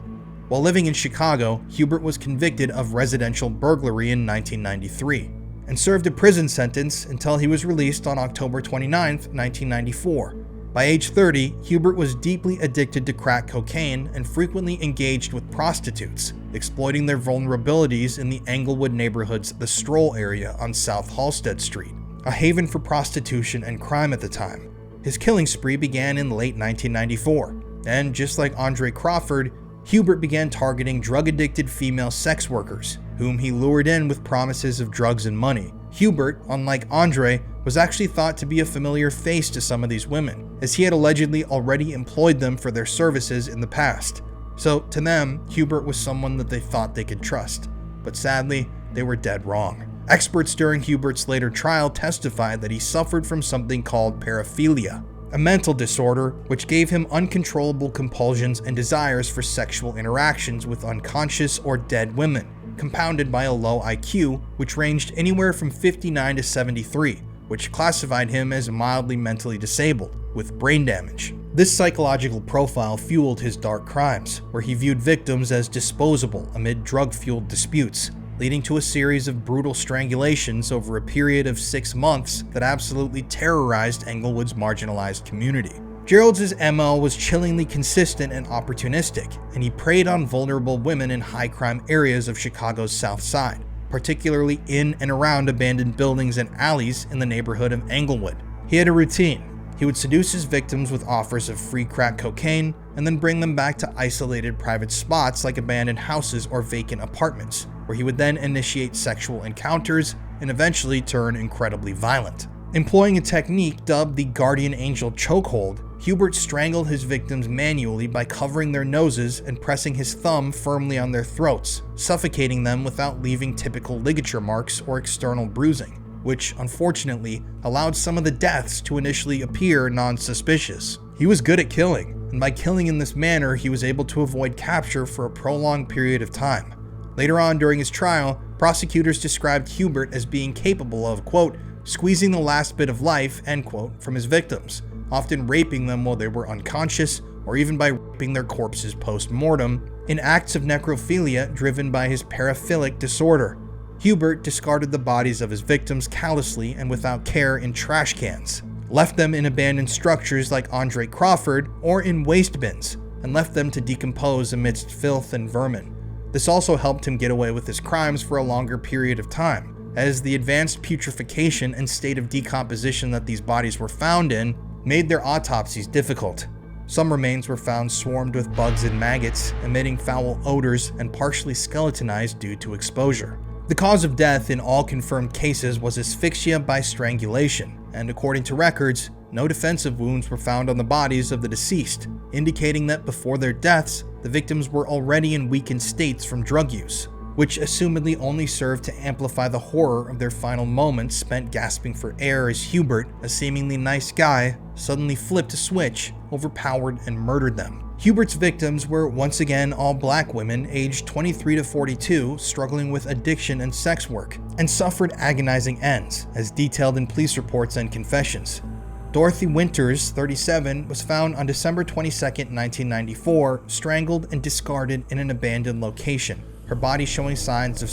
While living in Chicago, Hubert was convicted of residential burglary in 1993, and served a prison sentence until he was released on October 29, 1994. By age 30, Hubert was deeply addicted to crack cocaine and frequently engaged with prostitutes, exploiting their vulnerabilities in the Englewood neighborhood's The Stroll area on South Halsted Street, a haven for prostitution and crime at the time. His killing spree began in late 1994, and just like Andre Crawford, Hubert began targeting drug-addicted female sex workers, whom he lured in with promises of drugs and money. Hubert, unlike Andre, was actually thought to be a familiar face to some of these women, as he had allegedly already employed them for their services in the past. So to them, Hubert was someone that they thought they could trust. But sadly, they were dead wrong. Experts during Hubert's later trial testified that he suffered from something called paraphilia, a mental disorder which gave him uncontrollable compulsions and desires for sexual interactions with unconscious or dead women, compounded by a low IQ, which ranged anywhere from 59 to 73, which classified him as mildly mentally disabled, with brain damage. This psychological profile fueled his dark crimes, where he viewed victims as disposable amid drug-fueled disputes, leading to a series of brutal strangulations over a period of 6 months that absolutely terrorized Englewood's marginalized community. Geralds' MO was chillingly consistent and opportunistic, and he preyed on vulnerable women in high-crime areas of Chicago's South Side, particularly in and around abandoned buildings and alleys in the neighborhood of Englewood. He had a routine. He would seduce his victims with offers of free crack cocaine, and then bring them back to isolated private spots like abandoned houses or vacant apartments, where he would then initiate sexual encounters and eventually turn incredibly violent. Employing a technique dubbed the Guardian Angel Chokehold, Hubert strangled his victims manually by covering their noses and pressing his thumb firmly on their throats, suffocating them without leaving typical ligature marks or external bruising, which unfortunately allowed some of the deaths to initially appear non-suspicious. He was good at killing, and by killing in this manner, he was able to avoid capture for a prolonged period of time. Later on during his trial, prosecutors described Hubert as being capable of, quote, squeezing the last bit of life, end quote, from his victims, often raping them while they were unconscious, or even by raping their corpses post-mortem, in acts of necrophilia driven by his paraphilic disorder. Hubert discarded the bodies of his victims callously and without care in trash cans, left them in abandoned structures like Andre Crawford, or in waste bins, and left them to decompose amidst filth and vermin. This also helped him get away with his crimes for a longer period of time, as the advanced putrefaction and state of decomposition that these bodies were found in made their autopsies difficult. Some remains were found swarmed with bugs and maggots, emitting foul odors and partially skeletonized due to exposure. The cause of death in all confirmed cases was asphyxia by strangulation, and according to records, no defensive wounds were found on the bodies of the deceased, indicating that before their deaths, the victims were already in weakened states from drug use, which assumedly only served to amplify the horror of their final moments spent gasping for air as Hubert, a seemingly nice guy, suddenly flipped a switch, overpowered, and murdered them. Hubert's victims were once again all black women aged 23 to 42 struggling with addiction and sex work, and suffered agonizing ends, as detailed in police reports and confessions. Dorothy Winters, 37, was found on December 22, 1994, strangled and discarded in an abandoned location, her body showing signs of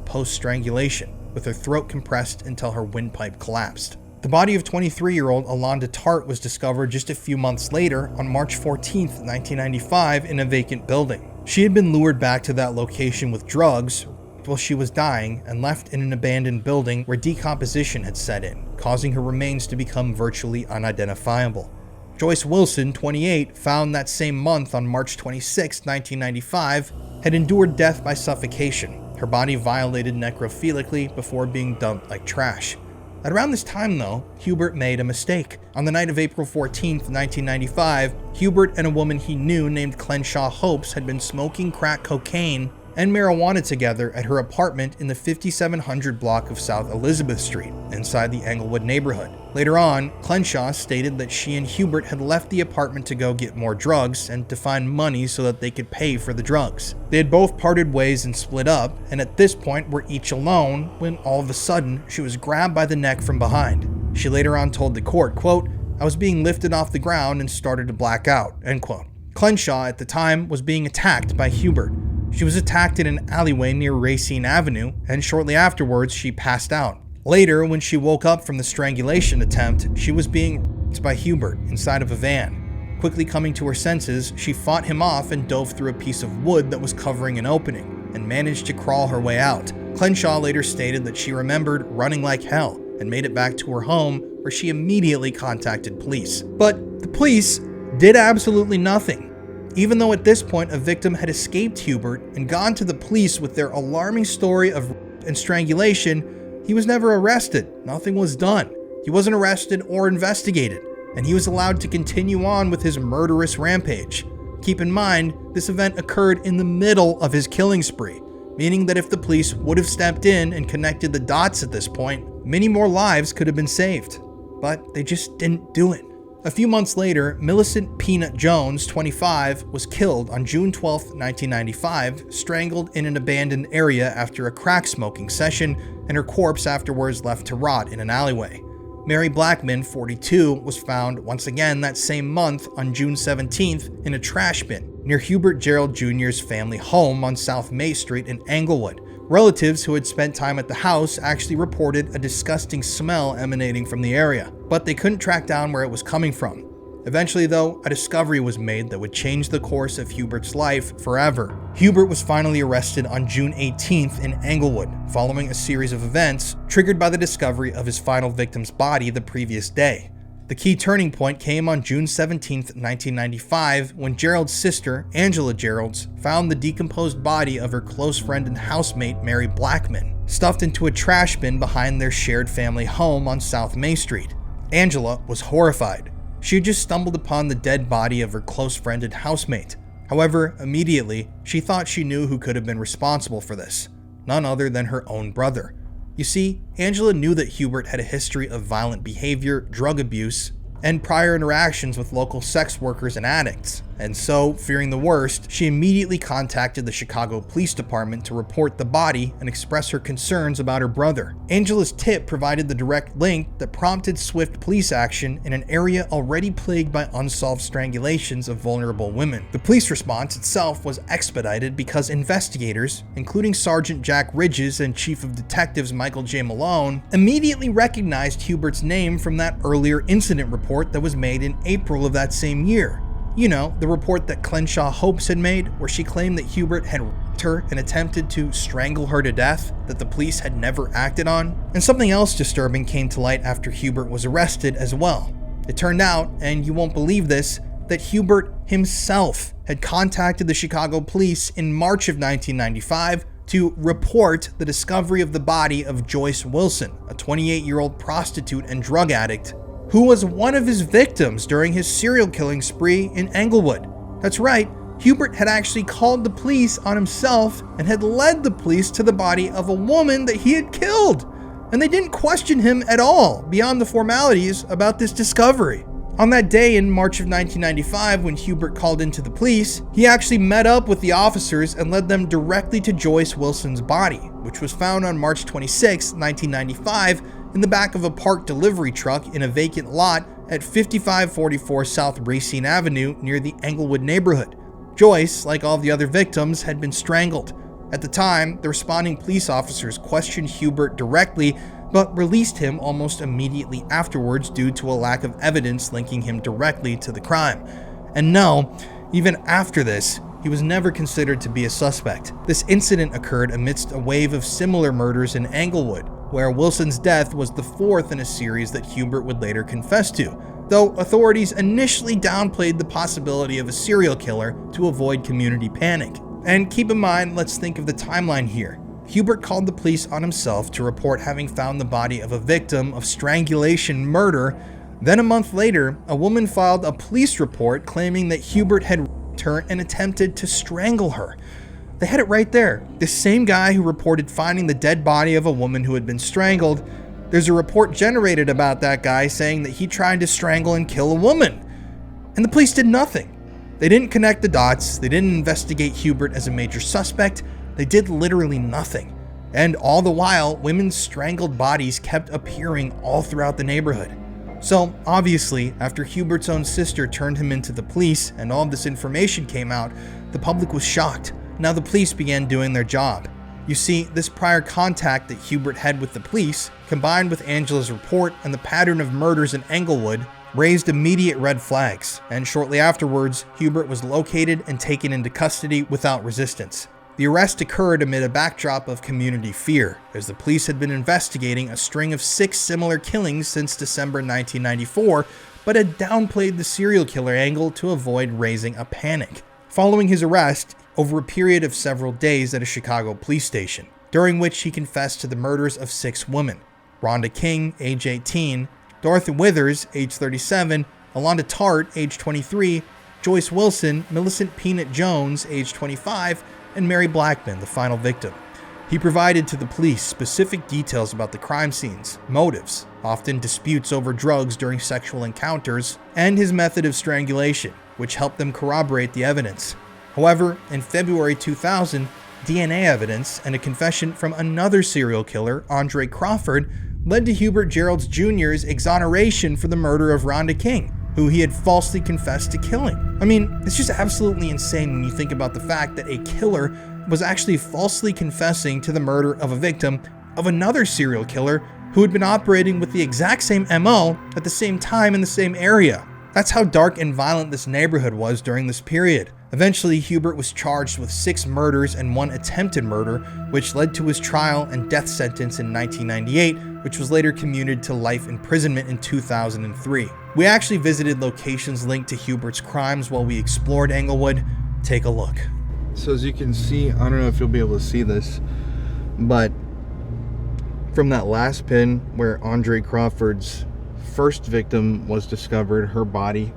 post-strangulation, with her throat compressed until her windpipe collapsed. The body of 23-year-old Alonda Tart was discovered just a few months later on March 14, 1995, in a vacant building. She had been lured back to that location with drugs while she was dying and left in an abandoned building where decomposition had set in, causing her remains to become virtually unidentifiable. Joyce Wilson, 28, found that same month on March 26, 1995, had endured death by suffocation, her body violated necrophilically before being dumped like trash. At around this time, though, Hubert made a mistake. On the night of April 14, 1995, Hubert and a woman he knew named Clenshaw Hopes had been smoking crack cocaine and marijuana together at her apartment in the 5700 block of South Elizabeth Street, inside the Englewood neighborhood. Later on, Clenshaw stated that she and Hubert had left the apartment to go get more drugs and to find money so that they could pay for the drugs. They had both parted ways and split up, and at this point were each alone when all of a sudden she was grabbed by the neck from behind. She later on told the court, quote, "I was being lifted off the ground and started to black out," end quote. Clenshaw at the time was being attacked by Hubert. She was attacked in an alleyway near Racine Avenue, and shortly afterwards she passed out. Later, when she woke up from the strangulation attempt, she was being raped by Hubert inside of a van. Quickly coming to her senses, she fought him off and dove through a piece of wood that was covering an opening, and managed to crawl her way out. Clenshaw later stated that she remembered running like hell and made it back to her home, where she immediately contacted police. But the police did absolutely nothing. Even though at this point a victim had escaped Hubert and gone to the police with their alarming story of rape and strangulation, he was never arrested. Nothing was done. He wasn't arrested or investigated, and he was allowed to continue on with his murderous rampage. Keep in mind, this event occurred in the middle of his killing spree, meaning that if the police would have stepped in and connected the dots at this point, many more lives could have been saved. But they just didn't do it. A few months later, Millicent Peanut Jones, 25, was killed on June 12, 1995, strangled in an abandoned area after a crack smoking session, and her corpse afterwards left to rot in an alleyway. Mary Blackman, 42, was found once again that same month on June 17th in a trash bin near Hubert Geralds Jr.'s family home on South May Street in Englewood. Relatives who had spent time at the house actually reported a disgusting smell emanating from the area, but they couldn't track down where it was coming from. Eventually, though, a discovery was made that would change the course of Hubert's life forever. Hubert was finally arrested on June 18th in Englewood, following a series of events triggered by the discovery of his final victim's body the previous day. The key turning point came on June 17, 1995, when Gerald's sister, Angela Geralds, found the decomposed body of her close friend and housemate, Mary Blackman, stuffed into a trash bin behind their shared family home on South May Street. Angela was horrified. She had just stumbled upon the dead body of her close friend and housemate. However, immediately, she thought she knew who could have been responsible for this. None other than her own brother. You see, Angela knew that Hubert had a history of violent behavior, drug abuse, and prior interactions with local sex workers and addicts. And so, fearing the worst, she immediately contacted the Chicago Police Department to report the body and express her concerns about her brother. Angela's tip provided the direct link that prompted swift police action in an area already plagued by unsolved strangulations of vulnerable women. The police response itself was expedited because investigators, including Sergeant Jack Ridges and Chief of Detectives Michael J. Malone, immediately recognized Hubert's name from that earlier incident report that was made in April of that same year. You know, the report that Crenshaw Hopes had made, where she claimed that Hubert had raped her and attempted to strangle her to death, that the police had never acted on. And something else disturbing came to light after Hubert was arrested as well. It turned out, and you won't believe this, that Hubert himself had contacted the Chicago police in March of 1995 to report the discovery of the body of Joyce Wilson, a 28-year-old prostitute and drug addict who was one of his victims during his serial killing spree in Englewood. That's right, Hubert had actually called the police on himself and had led the police to the body of a woman that he had killed. And they didn't question him at all beyond the formalities about this discovery. On that day in March of 1995, when Hubert called into the police, he actually met up with the officers and led them directly to Joyce Wilson's body, which was found on March 26, 1995, in the back of a parked delivery truck in a vacant lot at 5544 South Racine Avenue near the Englewood neighborhood. Joyce, like all the other victims, had been strangled. At the time, the responding police officers questioned Hubert directly, but released him almost immediately afterwards due to a lack of evidence linking him directly to the crime. And no, even after this, he was never considered to be a suspect. This incident occurred amidst a wave of similar murders in Englewood, where Wilson's death was the fourth in a series that Hubert would later confess to, though authorities initially downplayed the possibility of a serial killer to avoid community panic. And keep in mind, let's think of the timeline here. Hubert called the police on himself to report having found the body of a victim of strangulation murder. Then a month later, a woman filed a police report claiming that Hubert had raped her and attempted to strangle her. They had it right there. The same guy who reported finding the dead body of a woman who had been strangled. There's a report generated about that guy saying that he tried to strangle and kill a woman. And the police did nothing. They didn't connect the dots. They didn't investigate Hubert as a major suspect. They did literally nothing. And all the while, women's strangled bodies kept appearing all throughout the neighborhood. So, obviously, after Hubert's own sister turned him into the police and all of this information came out, the public was shocked. Now the police began doing their job. You see, this prior contact that Hubert had with the police, combined with Angela's report and the pattern of murders in Englewood, raised immediate red flags, and shortly afterwards, Hubert was located and taken into custody without resistance. The arrest occurred amid a backdrop of community fear, as the police had been investigating a string of 6 similar killings since December 1994, but had downplayed the serial killer angle to avoid raising a panic. Following his arrest, over a period of several days at a Chicago police station, during which he confessed to the murders of 6 women: Rhonda King, age 18, Dorothy Withers, age 37, Alonda Tart, age 23, Joyce Wilson, Millicent Peanut Jones, age 25, and Mary Blackman, the final victim. He provided to the police specific details about the crime scenes, motives, often disputes over drugs during sexual encounters, and his method of strangulation, which helped them corroborate the evidence. However, in February 2000, DNA evidence and a confession from another serial killer, Andre Crawford, led to Hubert Geralds Jr.'s exoneration for the murder of Rhonda King, who he had falsely confessed to killing. I mean, it's just absolutely insane when you think about the fact that a killer was actually falsely confessing to the murder of a victim of another serial killer who had been operating with the exact same MO at the same time in the same area. That's how dark and violent this neighborhood was during this period. Eventually, Hubert was charged with 6 murders and 1 attempted murder, which led to his trial and death sentence in 1998, which was later commuted to life imprisonment in 2003. We actually visited locations linked to Hubert's crimes while we explored Englewood. Take a look. So as you can see, I don't know if you'll be able to see this, but from that last pin where Andre Crawford's first victim was discovered, her body,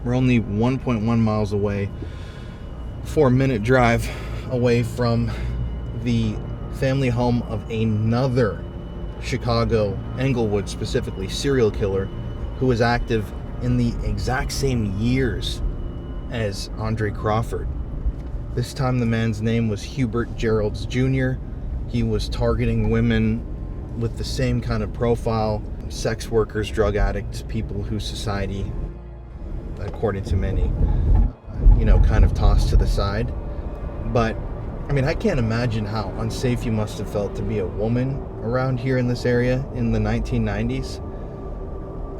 we're only 1.1 miles away, 4-minute drive away from the family home of another Chicago, Englewood specifically, serial killer who was active in the exact same years as Andre Crawford. This time the man's name was Hubert Geralds Jr. He was targeting women with the same kind of profile, sex workers, drug addicts, people whose society, according to many, kind of tossed to the side. But I mean, I can't imagine how unsafe you must have felt to be a woman around here in this area in the 1990s.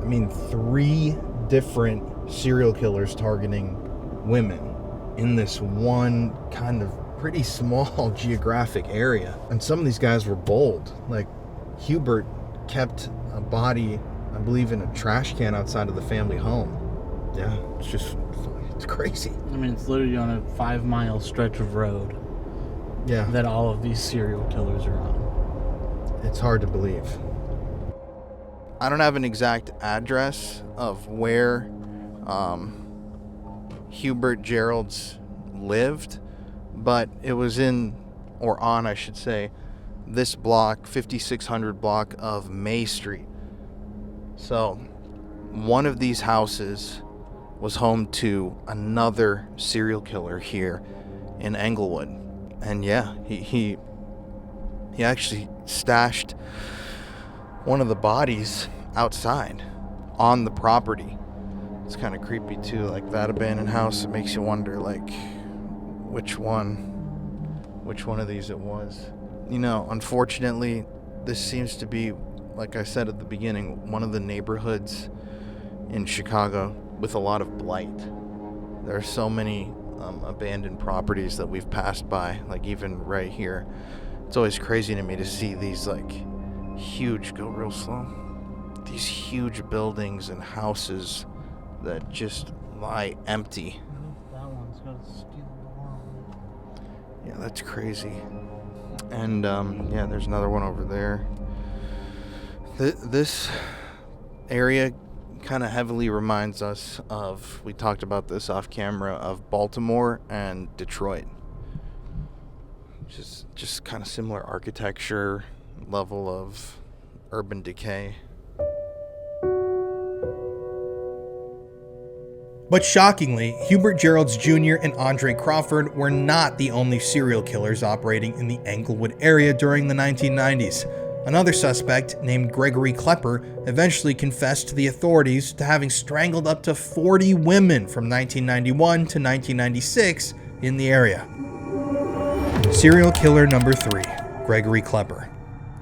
I mean, 3 different serial killers targeting women in this one kind of pretty small geographic area. And some of these guys were bold. Like, Hubert kept a body, I believe, in a trash can outside of the family home. Yeah, it's crazy. I mean, it's literally on a 5-mile stretch of road. Yeah. That all of these serial killers are on. It's hard to believe. I don't have an exact address of where Hubert Geralds lived, but it was in, or on, I should say, this block, 5600 block of May Street. So, one of these houses was home to another serial killer here in Englewood. And yeah, he actually stashed one of the bodies outside on the property. It's kind of creepy too, like that abandoned house. It makes you wonder, like, which one of these it was. Unfortunately, this seems to be, like I said at the beginning, one of the neighborhoods in Chicago with a lot of blight. There are so many abandoned properties that we've passed by, like even right here. It's always crazy to me to see these like huge, go real slow, these huge buildings and houses that just lie empty. That one's got a steel door. Yeah, that's crazy. And yeah, there's another one over there. This area kind of heavily reminds us of, we talked about this off camera, of Baltimore and Detroit. Just kind of similar architecture, level of urban decay. But shockingly, Hubert Geralds Jr. and Andre Crawford were not the only serial killers operating in the Englewood area during the 1990s. Another suspect, named Gregory Clepper, eventually confessed to the authorities to having strangled up to 40 women from 1991 to 1996 in the area. Serial killer number 3, Gregory Clepper.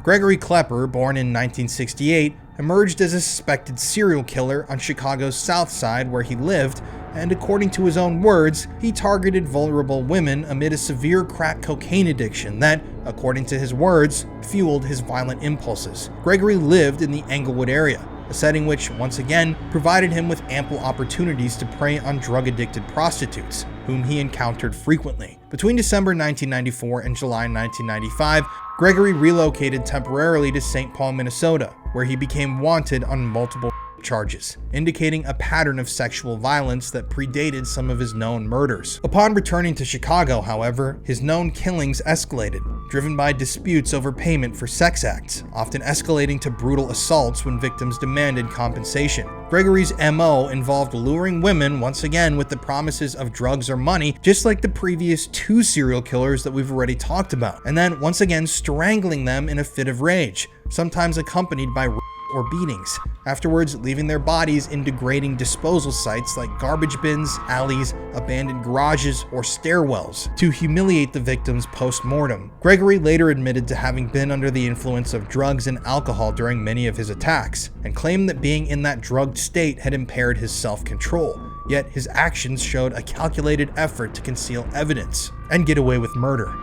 Gregory Clepper, born in 1968, emerged as a suspected serial killer on Chicago's South Side where he lived, and according to his own words, he targeted vulnerable women amid a severe crack cocaine addiction that, according to his words, fueled his violent impulses. Gregory lived in the Englewood area, a setting which, once again, provided him with ample opportunities to prey on drug-addicted prostitutes, whom he encountered frequently. Between December 1994 and July 1995, Gregory relocated temporarily to St. Paul, Minnesota, where he became wanted on multiple charges, indicating a pattern of sexual violence that predated some of his known murders. Upon returning to Chicago, however, his known killings escalated, driven by disputes over payment for sex acts, often escalating to brutal assaults when victims demanded compensation. Gregory's MO involved luring women once again with the promises of drugs or money, just like the previous 2 serial killers that we've already talked about, and then once again strangling them in a fit of rage, sometimes accompanied by or beatings, afterwards leaving their bodies in degrading disposal sites like garbage bins, alleys, abandoned garages, or stairwells to humiliate the victims post-mortem. Gregory later admitted to having been under the influence of drugs and alcohol during many of his attacks, and claimed that being in that drugged state had impaired his self-control, yet his actions showed a calculated effort to conceal evidence and get away with murder.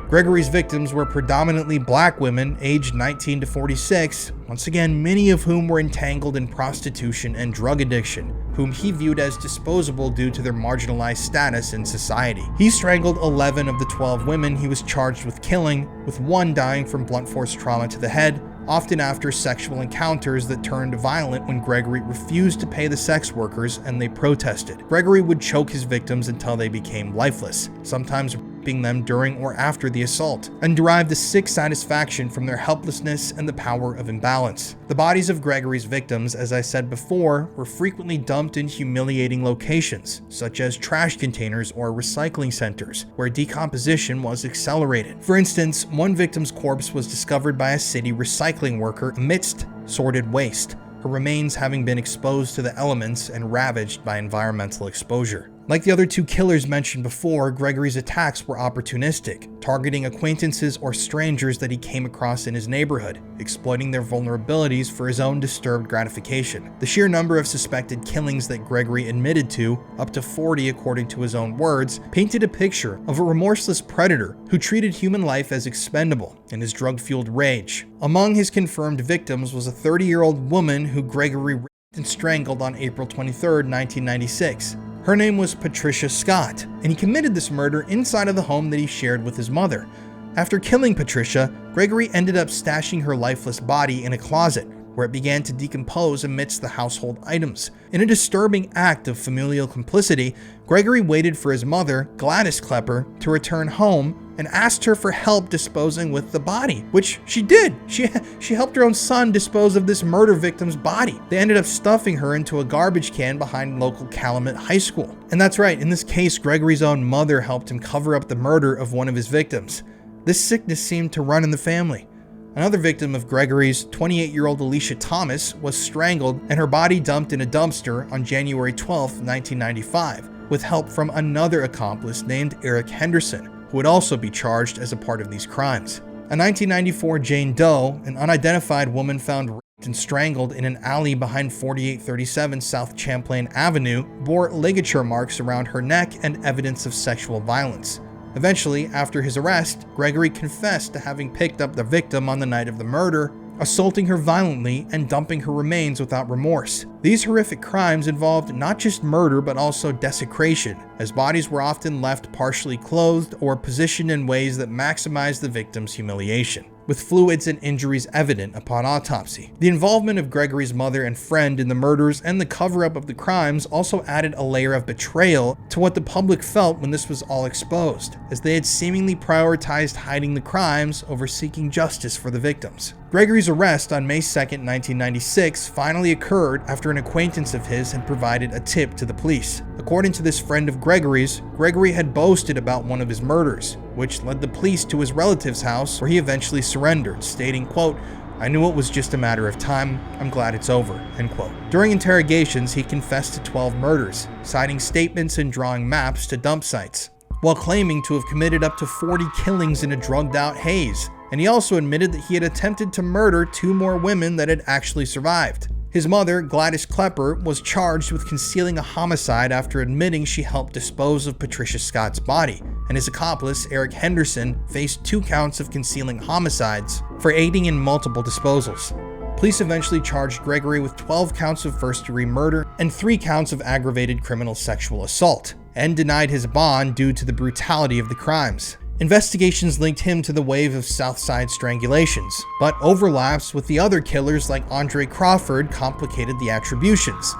Gregory's victims were predominantly black women aged 19 to 46, once again many of whom were entangled in prostitution and drug addiction, whom he viewed as disposable due to their marginalized status in society. He strangled 11 of the 12 women he was charged with killing, with one dying from blunt force trauma to the head, often after sexual encounters that turned violent when Gregory refused to pay the sex workers and they protested. Gregory would choke his victims until they became lifeless, sometimes raping them during or after the assault, and derived a sick satisfaction from their helplessness and the power of imbalance. The bodies of Gregory's victims, as I said before, were frequently dumped in humiliating locations, such as trash containers or recycling centers, where decomposition was accelerated. For instance, one victim's corpse was discovered by a city recycling worker amidst sordid waste, her remains having been exposed to the elements and ravaged by environmental exposure. Like the other two killers mentioned before, Gregory's attacks were opportunistic, targeting acquaintances or strangers that he came across in his neighborhood, exploiting their vulnerabilities for his own disturbed gratification. The sheer number of suspected killings that Gregory admitted to, up to 40 according to his own words, painted a picture of a remorseless predator who treated human life as expendable in his drug-fueled rage. Among his confirmed victims was a 30-year-old woman who Gregory raped and strangled on April 23, 1996. Her name was Patricia Scott, and he committed this murder inside of the home that he shared with his mother. After killing Patricia, Gregory ended up stashing her lifeless body in a closet, where it began to decompose amidst the household items. In a disturbing act of familial complicity, Gregory waited for his mother, Gladys Clepper, to return home and asked her for help disposing with the body, which she did. She helped her own son dispose of this murder victim's body. They ended up stuffing her into a garbage can behind local Calumet High School. And that's right, in this case, Gregory's own mother helped him cover up the murder of one of his victims. This sickness seemed to run in the family. Another victim of Gregory's, 28-year-old Alicia Thomas, was strangled and her body dumped in a dumpster on January 12, 1995, with help from another accomplice named Eric Henderson, who would also be charged as a part of these crimes. A 1994 Jane Doe, an unidentified woman found raped and strangled in an alley behind 4837 South Champlain Avenue, bore ligature marks around her neck and evidence of sexual violence. Eventually, after his arrest, Gregory confessed to having picked up the victim on the night of the murder, assaulting her violently and dumping her remains without remorse. These horrific crimes involved not just murder but also desecration, as bodies were often left partially clothed or positioned in ways that maximized the victim's humiliation, with fluids and injuries evident upon autopsy. The involvement of Gregory's mother and friend in the murders and the cover-up of the crimes also added a layer of betrayal to what the public felt when this was all exposed, as they had seemingly prioritized hiding the crimes over seeking justice for the victims. Gregory's arrest on May 2, 1996 finally occurred after an acquaintance of his had provided a tip to the police. According to this friend of Gregory's, Gregory had boasted about one of his murders, which led the police to his relative's house where he eventually surrendered, stating, quote, "I knew it was just a matter of time. I'm glad it's over," end quote. During interrogations, he confessed to 12 murders, citing statements and drawing maps to dump sites, while claiming to have committed up to 40 killings in a drugged-out haze. And he also admitted that he had attempted to murder 2 more women that had actually survived. His mother, Gladys Clepper, was charged with concealing a homicide after admitting she helped dispose of Patricia Scott's body, and his accomplice, Eric Henderson, faced 2 counts of concealing homicides for aiding in multiple disposals. Police eventually charged Gregory with 12 counts of first-degree murder and 3 counts of aggravated criminal sexual assault, and denied his bond due to the brutality of the crimes. Investigations linked him to the wave of Southside Strangulations, but overlaps with the other killers like Andre Crawford complicated the attributions.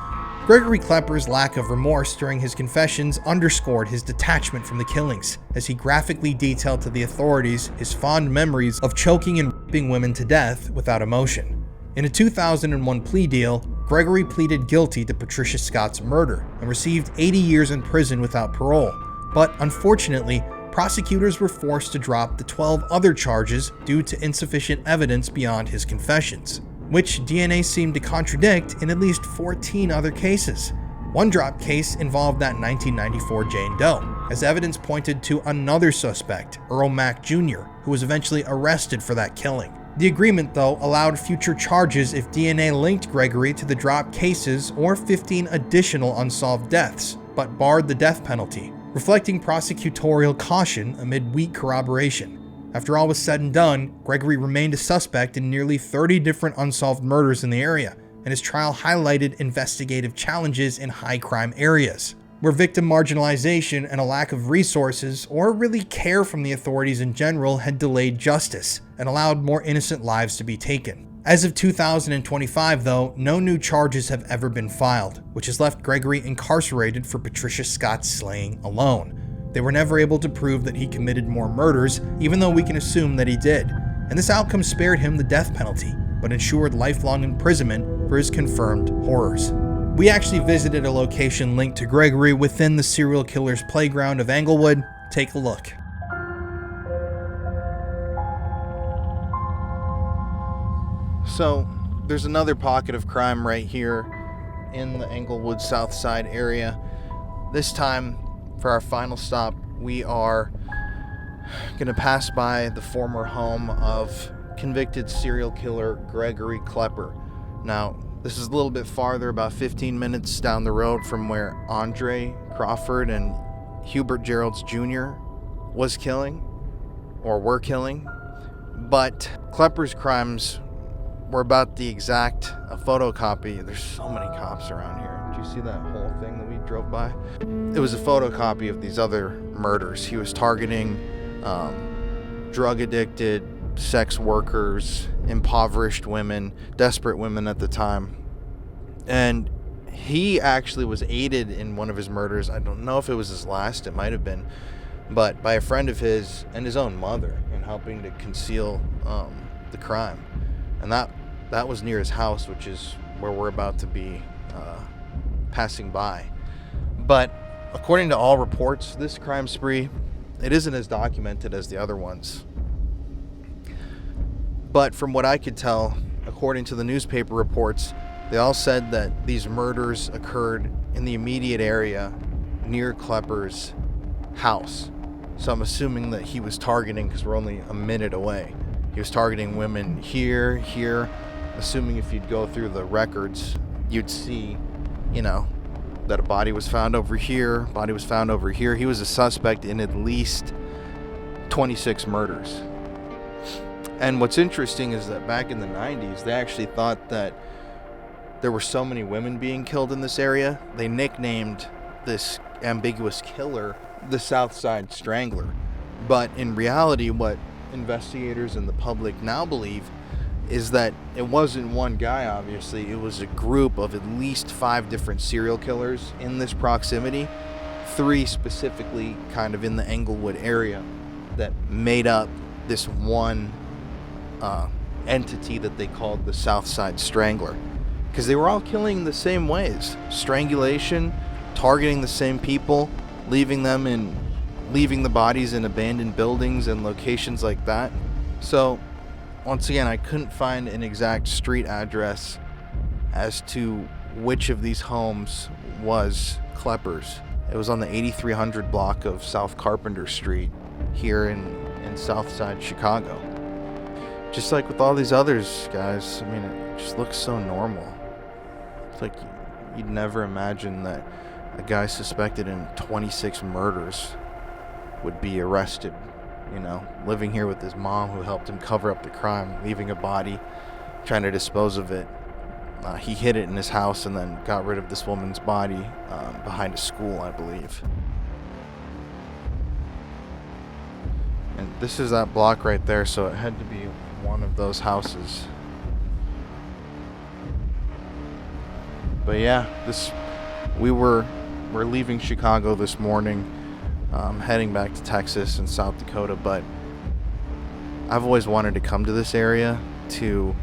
Gregory Klepper's lack of remorse during his confessions underscored his detachment from the killings, as he graphically detailed to the authorities his fond memories of choking and raping women to death without emotion. In a 2001 plea deal, Gregory pleaded guilty to Patricia Scott's murder and received 80 years in prison without parole, but unfortunately, prosecutors were forced to drop the 12 other charges due to insufficient evidence beyond his confessions, which DNA seemed to contradict in at least 14 other cases. One dropped case involved that 1994 Jane Doe, as evidence pointed to another suspect, Earl Mack Jr., who was eventually arrested for that killing. The agreement, though, allowed future charges if DNA linked Gregory to the dropped cases or 15 additional unsolved deaths, but barred the death penalty, reflecting prosecutorial caution amid weak corroboration. After all was said and done, Gregory remained a suspect in nearly 30 different unsolved murders in the area, and his trial highlighted investigative challenges in high-crime areas, where victim marginalization and a lack of resources or really care from the authorities in general had delayed justice and allowed more innocent lives to be taken. As of 2025, though, no new charges have ever been filed, which has left Gregory incarcerated for Patricia Scott's slaying alone. They were never able to prove that he committed more murders, even though we can assume that he did. And this outcome spared him the death penalty, but ensured lifelong imprisonment for his confirmed horrors. We actually visited a location linked to Gregory within the serial killer's playground of Englewood. Take a look. So, there's another pocket of crime right here in the Englewood Southside area. This time, for our final stop, we are going to pass by the former home of convicted serial killer Gregory Clepper. Now, this is a little bit farther, about 15 minutes down the road from where Andre Crawford and Hubert Geralds Jr. were killing. But Klepper's crimes were about the exact photocopy. There's so many cops around here. Did you see that whole thing that we drove by? It was a photocopy of these other murders. He was targeting drug addicted, sex workers, impoverished women, desperate women at the time. And he actually was aided in one of his murders. I don't know if it was his last, it might have been, but by a friend of his and his own mother in helping to conceal the crime. And that was near his house, which is where we're about to be passing by. But according to all reports, this crime spree, it isn't as documented as the other ones. But from what I could tell, according to the newspaper reports, they all said that these murders occurred in the immediate area near Klepper's house. So I'm assuming that he was targeting, because we're only a minute away, he was targeting women here, assuming if you'd go through the records, you'd see, that a body was found over here, He was a suspect in at least 26 murders. And what's interesting is that back in the 90s, they actually thought that there were so many women being killed in this area, they nicknamed this ambiguous killer the Southside Strangler. But in reality, what investigators and the public now believe is that it wasn't one guy, obviously. It was a group of at least 5 different serial killers in this proximity, 3 specifically kind of in the Englewood area, that made up this one entity that they called the Southside Strangler. Because they were all killing the same ways. Strangulation, targeting the same people, leaving the bodies in abandoned buildings and locations like that. So, once again, I couldn't find an exact street address as to which of these homes was Klepper's. It was on the 8300 block of South Carpenter Street here in Southside Chicago. Just like with all these others, guys, I mean, it just looks so normal. It's like you'd never imagine that a guy suspected in 26 murders would be arrested, living here with his mom who helped him cover up the crime, leaving a body, trying to dispose of it. He hid it in his house and then got rid of this woman's body behind a school, I believe. And this is that block right there, so it had to be one of those houses. But yeah, we're leaving Chicago this morning, heading back to Texas and South Dakota, but I've always wanted to come to this area to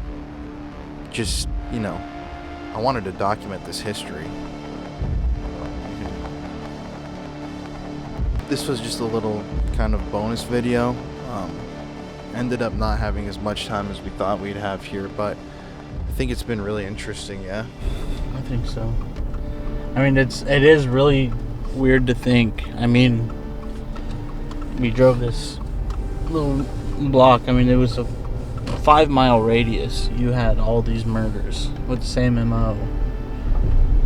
just, I wanted to document this history. This was just a little kind of bonus video. Ended up not having as much time as we thought we'd have here, but I think it's been really interesting, yeah? I think so. I mean, it is really weird to think. I mean, we drove this little block. I mean, it was a 5-mile radius. You had all these murders with the same MO,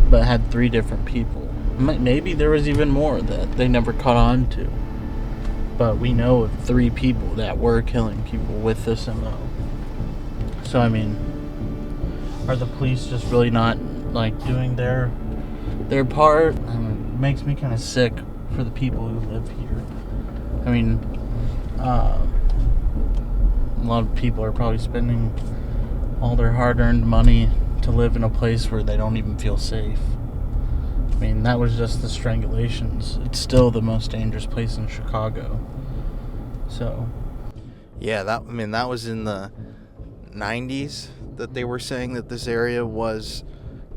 but had 3 different people. Maybe there was even more that they never caught on to. But we know of 3 people that were killing people with this MO. So, I mean, are the police just really not, doing their part? I mean, it makes me kind of sick for the people who live here. I mean, a lot of people are probably spending all their hard-earned money to live in a place where they don't even feel safe. I mean, that was just the strangulations. It's still the most dangerous place in Chicago. So, yeah, that was in the 90s that they were saying that this area was,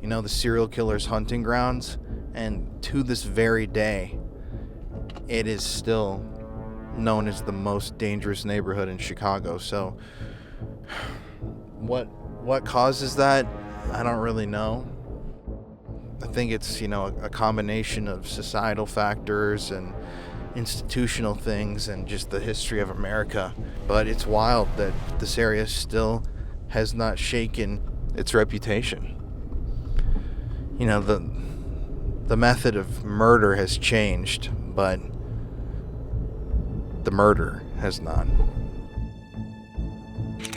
the serial killer's hunting grounds, and to this very day, it is still known as the most dangerous neighborhood in Chicago. So, what causes that? I don't really know. I think it's, a combination of societal factors and institutional things and just the history of America. But it's wild that this area still has not shaken its reputation. The method of murder has changed, but the murder has not.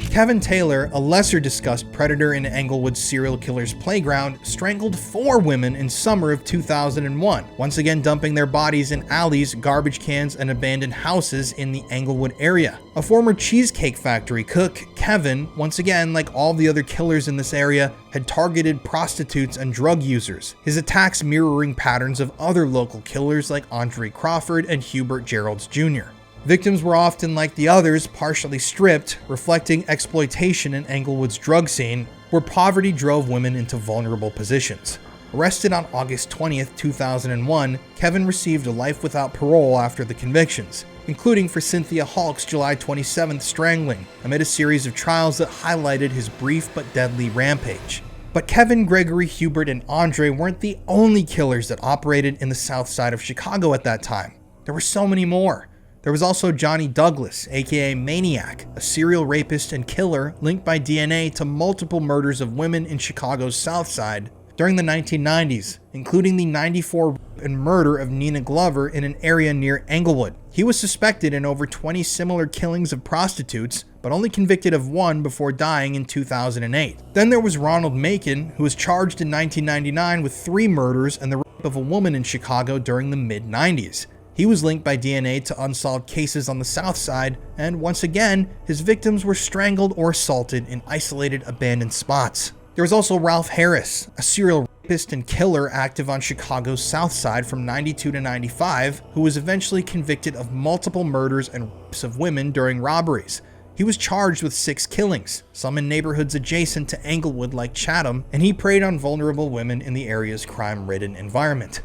Kevin Taylor, a lesser discussed predator in Englewood's serial killer's playground, strangled 4 women in summer of 2001, once again dumping their bodies in alleys, garbage cans, and abandoned houses in the Englewood area. A former cheesecake factory cook, Kevin, once again, like all the other killers in this area, had targeted prostitutes and drug users, his attacks mirroring patterns of other local killers like Andre Crawford and Hubert Geralds Jr. Victims were often, like the others, partially stripped, reflecting exploitation in Englewood's drug scene, where poverty drove women into vulnerable positions. Arrested on August 20th, 2001, Kevin received a life without parole after the convictions, including for Cynthia Halk's July 27th strangling, amid a series of trials that highlighted his brief but deadly rampage. But Kevin, Gregory, Hubert, and Andre weren't the only killers that operated in the south side of Chicago at that time. There were so many more. There was also Johnny Douglas, aka Maniac, a serial rapist and killer linked by DNA to multiple murders of women in Chicago's South Side during the 1990s, including the 94 rape and murder of Nina Glover in an area near Englewood. He was suspected in over 20 similar killings of prostitutes, but only convicted of 1 before dying in 2008. Then there was Ronald Macon, who was charged in 1999 with 3 murders and the rape of a woman in Chicago during the mid-90s. He was linked by DNA to unsolved cases on the South Side, and once again, his victims were strangled or assaulted in isolated abandoned spots. There was also Ralph Harris, a serial rapist and killer active on Chicago's South Side from 92 to 95, who was eventually convicted of multiple murders and rapes of women during robberies. He was charged with 6 killings, some in neighborhoods adjacent to Englewood like Chatham, and he preyed on vulnerable women in the area's crime-ridden environment.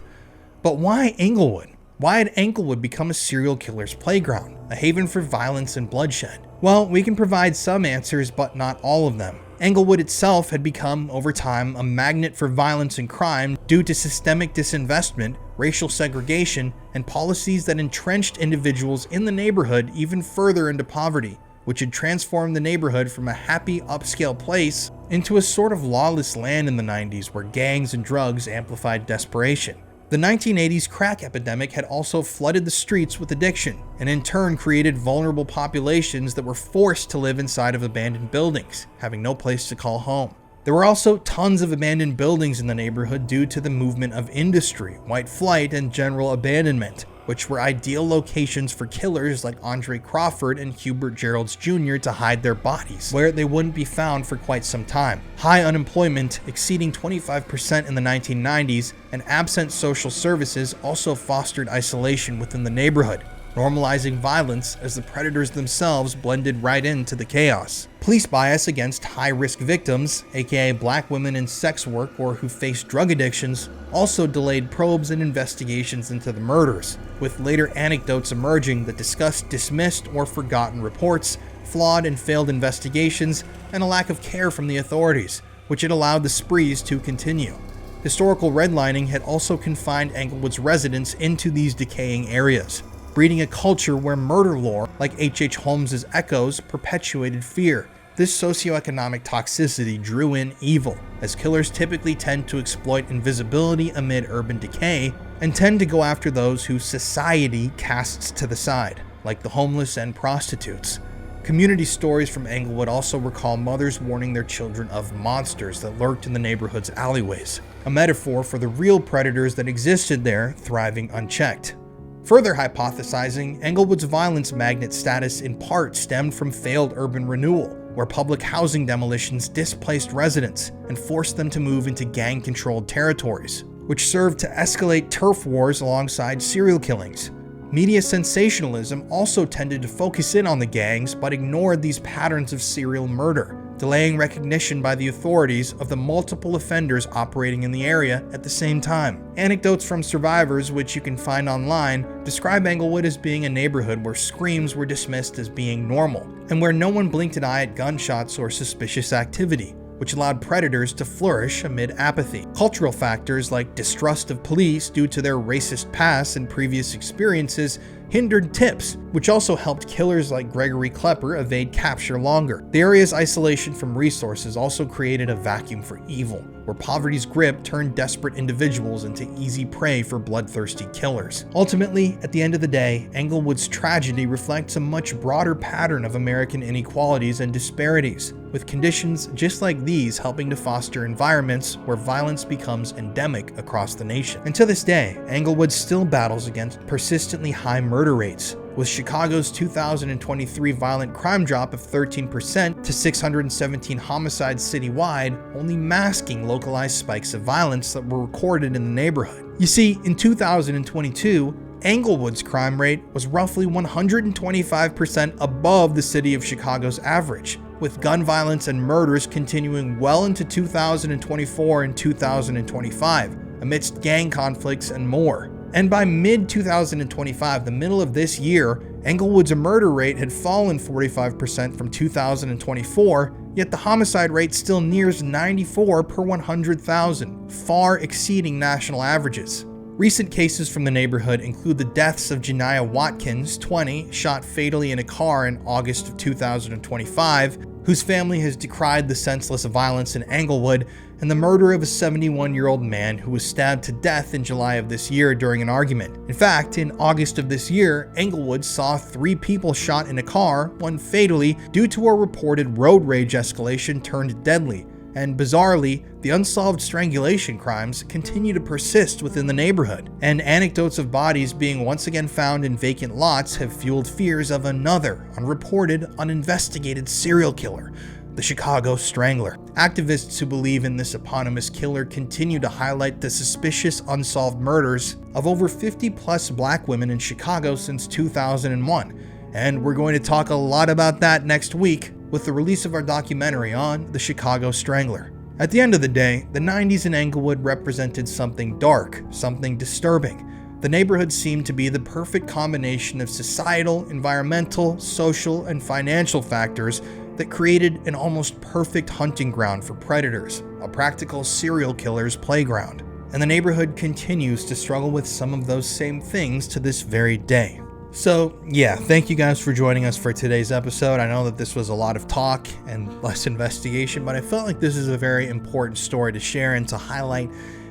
But why Englewood? Why had Englewood become a serial killer's playground, a haven for violence and bloodshed? Well, we can provide some answers, but not all of them. Englewood itself had become, over time, a magnet for violence and crime due to systemic disinvestment, racial segregation, and policies that entrenched individuals in the neighborhood even further into poverty, which had transformed the neighborhood from a happy, upscale place into a sort of lawless land in the 90s where gangs and drugs amplified desperation. The 1980s crack epidemic had also flooded the streets with addiction, and in turn created vulnerable populations that were forced to live inside of abandoned buildings, having no place to call home. There were also tons of abandoned buildings in the neighborhood due to the movement of industry, white flight, and general abandonment, which were ideal locations for killers like Andre Crawford and Hubert Geralds Jr. to hide their bodies, where they wouldn't be found for quite some time. High unemployment, exceeding 25% in the 1990s, and absent social services also fostered isolation within the neighborhood, normalizing violence as the predators themselves blended right into the chaos. Police bias against high-risk victims, aka black women in sex work or who faced drug addictions, also delayed probes and investigations into the murders, with later anecdotes emerging that discussed dismissed or forgotten reports, flawed and failed investigations, and a lack of care from the authorities, which had allowed the sprees to continue. Historical redlining had also confined Englewood's residents into these decaying areas, breeding a culture where murder lore, like H.H. Holmes' echoes, perpetuated fear. This socioeconomic toxicity drew in evil, as killers typically tend to exploit invisibility amid urban decay, and tend to go after those who society casts to the side, like the homeless and prostitutes. Community stories from Englewood also recall mothers warning their children of monsters that lurked in the neighborhood's alleyways, a metaphor for the real predators that existed there, thriving unchecked. Further hypothesizing, Englewood's violence magnet status in part stemmed from failed urban renewal, where public housing demolitions displaced residents and forced them to move into gang-controlled territories, which served to escalate turf wars alongside serial killings. Media sensationalism also tended to focus in on the gangs but ignored these patterns of serial murder, delaying recognition by the authorities of the multiple offenders operating in the area at the same time. Anecdotes from survivors, which you can find online, describe Englewood as being a neighborhood where screams were dismissed as being normal, and where no one blinked an eye at gunshots or suspicious activity, which allowed predators to flourish amid apathy. Cultural factors like distrust of police due to their racist past and previous experiences hindered tips, which also helped killers like Gregory Clepper evade capture longer. The area's isolation from resources also created a vacuum for evil, where poverty's grip turned desperate individuals into easy prey for bloodthirsty killers. Ultimately, at the end of the day, Englewood's tragedy reflects a much broader pattern of American inequalities and disparities, with conditions just like these helping to foster environments where violence becomes endemic across the nation. And to this day, Englewood still battles against persistently high murder rates, with Chicago's 2023 violent crime drop of 13% to 617 homicides citywide only masking localized spikes of violence that were recorded in the neighborhood. You see, in 2022, Englewood's crime rate was roughly 125% above the city of Chicago's average, with gun violence and murders continuing well into 2024 and 2025, amidst gang conflicts and more. And by mid-2025, the middle of this year, Englewood's murder rate had fallen 45% from 2024, yet the homicide rate still nears 94 per 100,000, far exceeding national averages. Recent cases from the neighborhood include the deaths of Janiah Watkins, 20, shot fatally in a car in August of 2025, whose family has decried the senseless violence in Englewood, and the murder of a 71-year-old man who was stabbed to death in July of this year during an argument. In fact, in August of this year, Englewood saw 3 people shot in a car, one fatally, due to a reported road rage escalation turned deadly. And bizarrely, the unsolved strangulation crimes continue to persist within the neighborhood, and anecdotes of bodies being once again found in vacant lots have fueled fears of another unreported, uninvestigated serial killer, the Chicago Strangler. Activists who believe in this eponymous killer continue to highlight the suspicious unsolved murders of over 50+ black women in Chicago since 2001, and we're going to talk a lot about that next week with the release of our documentary on the Chicago Strangler. At the end of the day, the 90s in Englewood represented something dark, something disturbing. The neighborhood seemed to be the perfect combination of societal, environmental, social, and financial factors that created an almost perfect hunting ground for predators, a practical serial killer's playground. And the neighborhood continues to struggle with some of those same things to this very day. So yeah, thank you guys for joining us for today's episode. I know that this was a lot of talk and less investigation, but I felt like this is a very important story to share and to highlight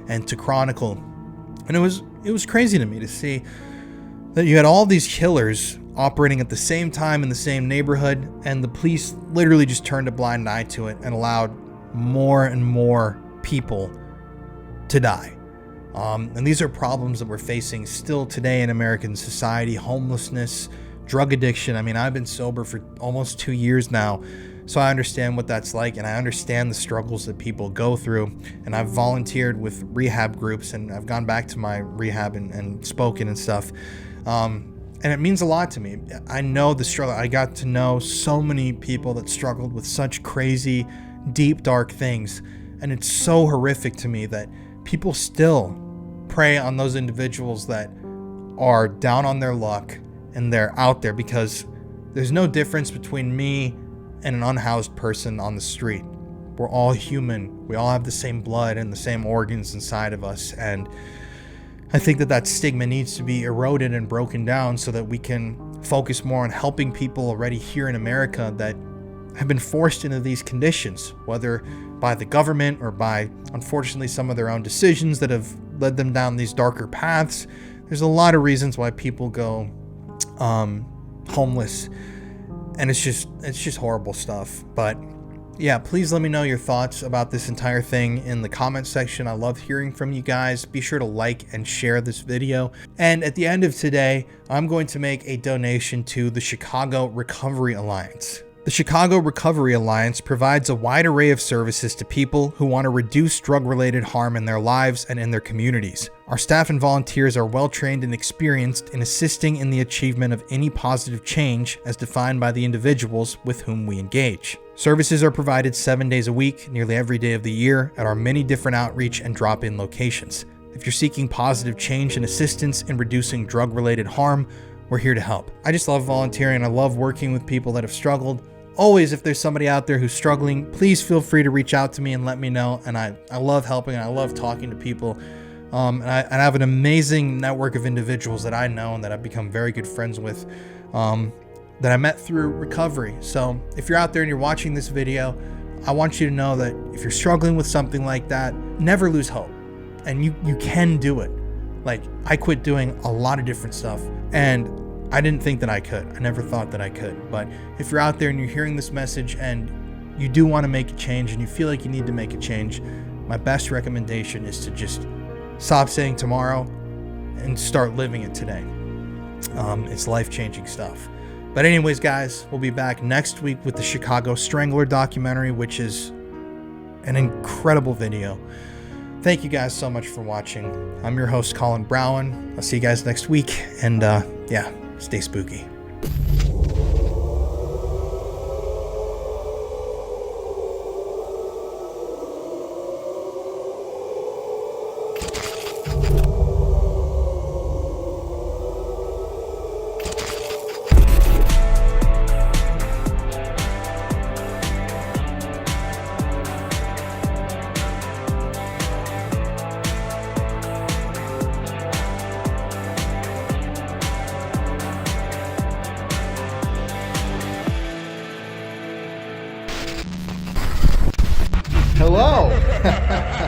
and to chronicle. And it was crazy to me to see that you had all these killers operating at the same time in the same neighborhood, and the police literally just turned a blind eye to it and allowed more and more people to die. And these are problems that we're facing still today in American society: homelessness, drug addiction. I mean, I've been sober for almost 2 years now, so I understand what that's like, and I understand the struggles that people go through. And I've volunteered with rehab groups, and I've gone back to my rehab and spoken and stuff. And it means a lot to me. I know the struggle. I got to know so many people that struggled with such crazy, deep, dark things. And it's so horrific to me that people still prey on those individuals that are down on their luck and they're out there, because there's no difference between me and an unhoused person on the street. We're all human. We all have the same blood and the same organs inside of us. And I think that stigma needs to be eroded and broken down so that we can focus more on helping people already here in America that have been forced into these conditions, whether by the government or by, unfortunately, some of their own decisions that have led them down these darker paths. There's a lot of reasons why people go homeless, and it's just horrible stuff. But Yeah, please let me know your thoughts about this entire thing in the comment section. I love hearing from you guys. Be sure to like and share this video. And at the end of today, I'm going to make a donation to the Chicago Recovery Alliance. The Chicago Recovery Alliance provides a wide array of services to people who want to reduce drug-related harm in their lives and in their communities. Our staff and volunteers are well-trained and experienced in assisting in the achievement of any positive change as defined by the individuals with whom we engage. Services are provided 7 days a week, nearly every day of the year, at our many different outreach and drop-in locations. If you're seeking positive change and assistance in reducing drug-related harm, we're here to help. I just love volunteering. I love working with people that have struggled. Always, if there's somebody out there who's struggling, please feel free to reach out to me and let me know. And I love helping, and I love talking to people. And I have an amazing network of individuals that I know and that I've become very good friends with, that I met through recovery. So if you're out there and you're watching this video, I want you to know that if you're struggling with something like that, never lose hope. And you can do it. Like, I quit doing a lot of different stuff, and I didn't think that I could. I never thought that I could. But if you're out there and you're hearing this message and you do want to make a change and you feel like you need to make a change, my best recommendation is to just stop saying tomorrow and start living it today. It's life-changing stuff. But anyways, guys, we'll be back next week with the Chicago Strangler documentary, which is an incredible video. Thank you guys so much for watching. I'm your host, Colin Browen. I'll see you guys next week. And yeah, stay spooky.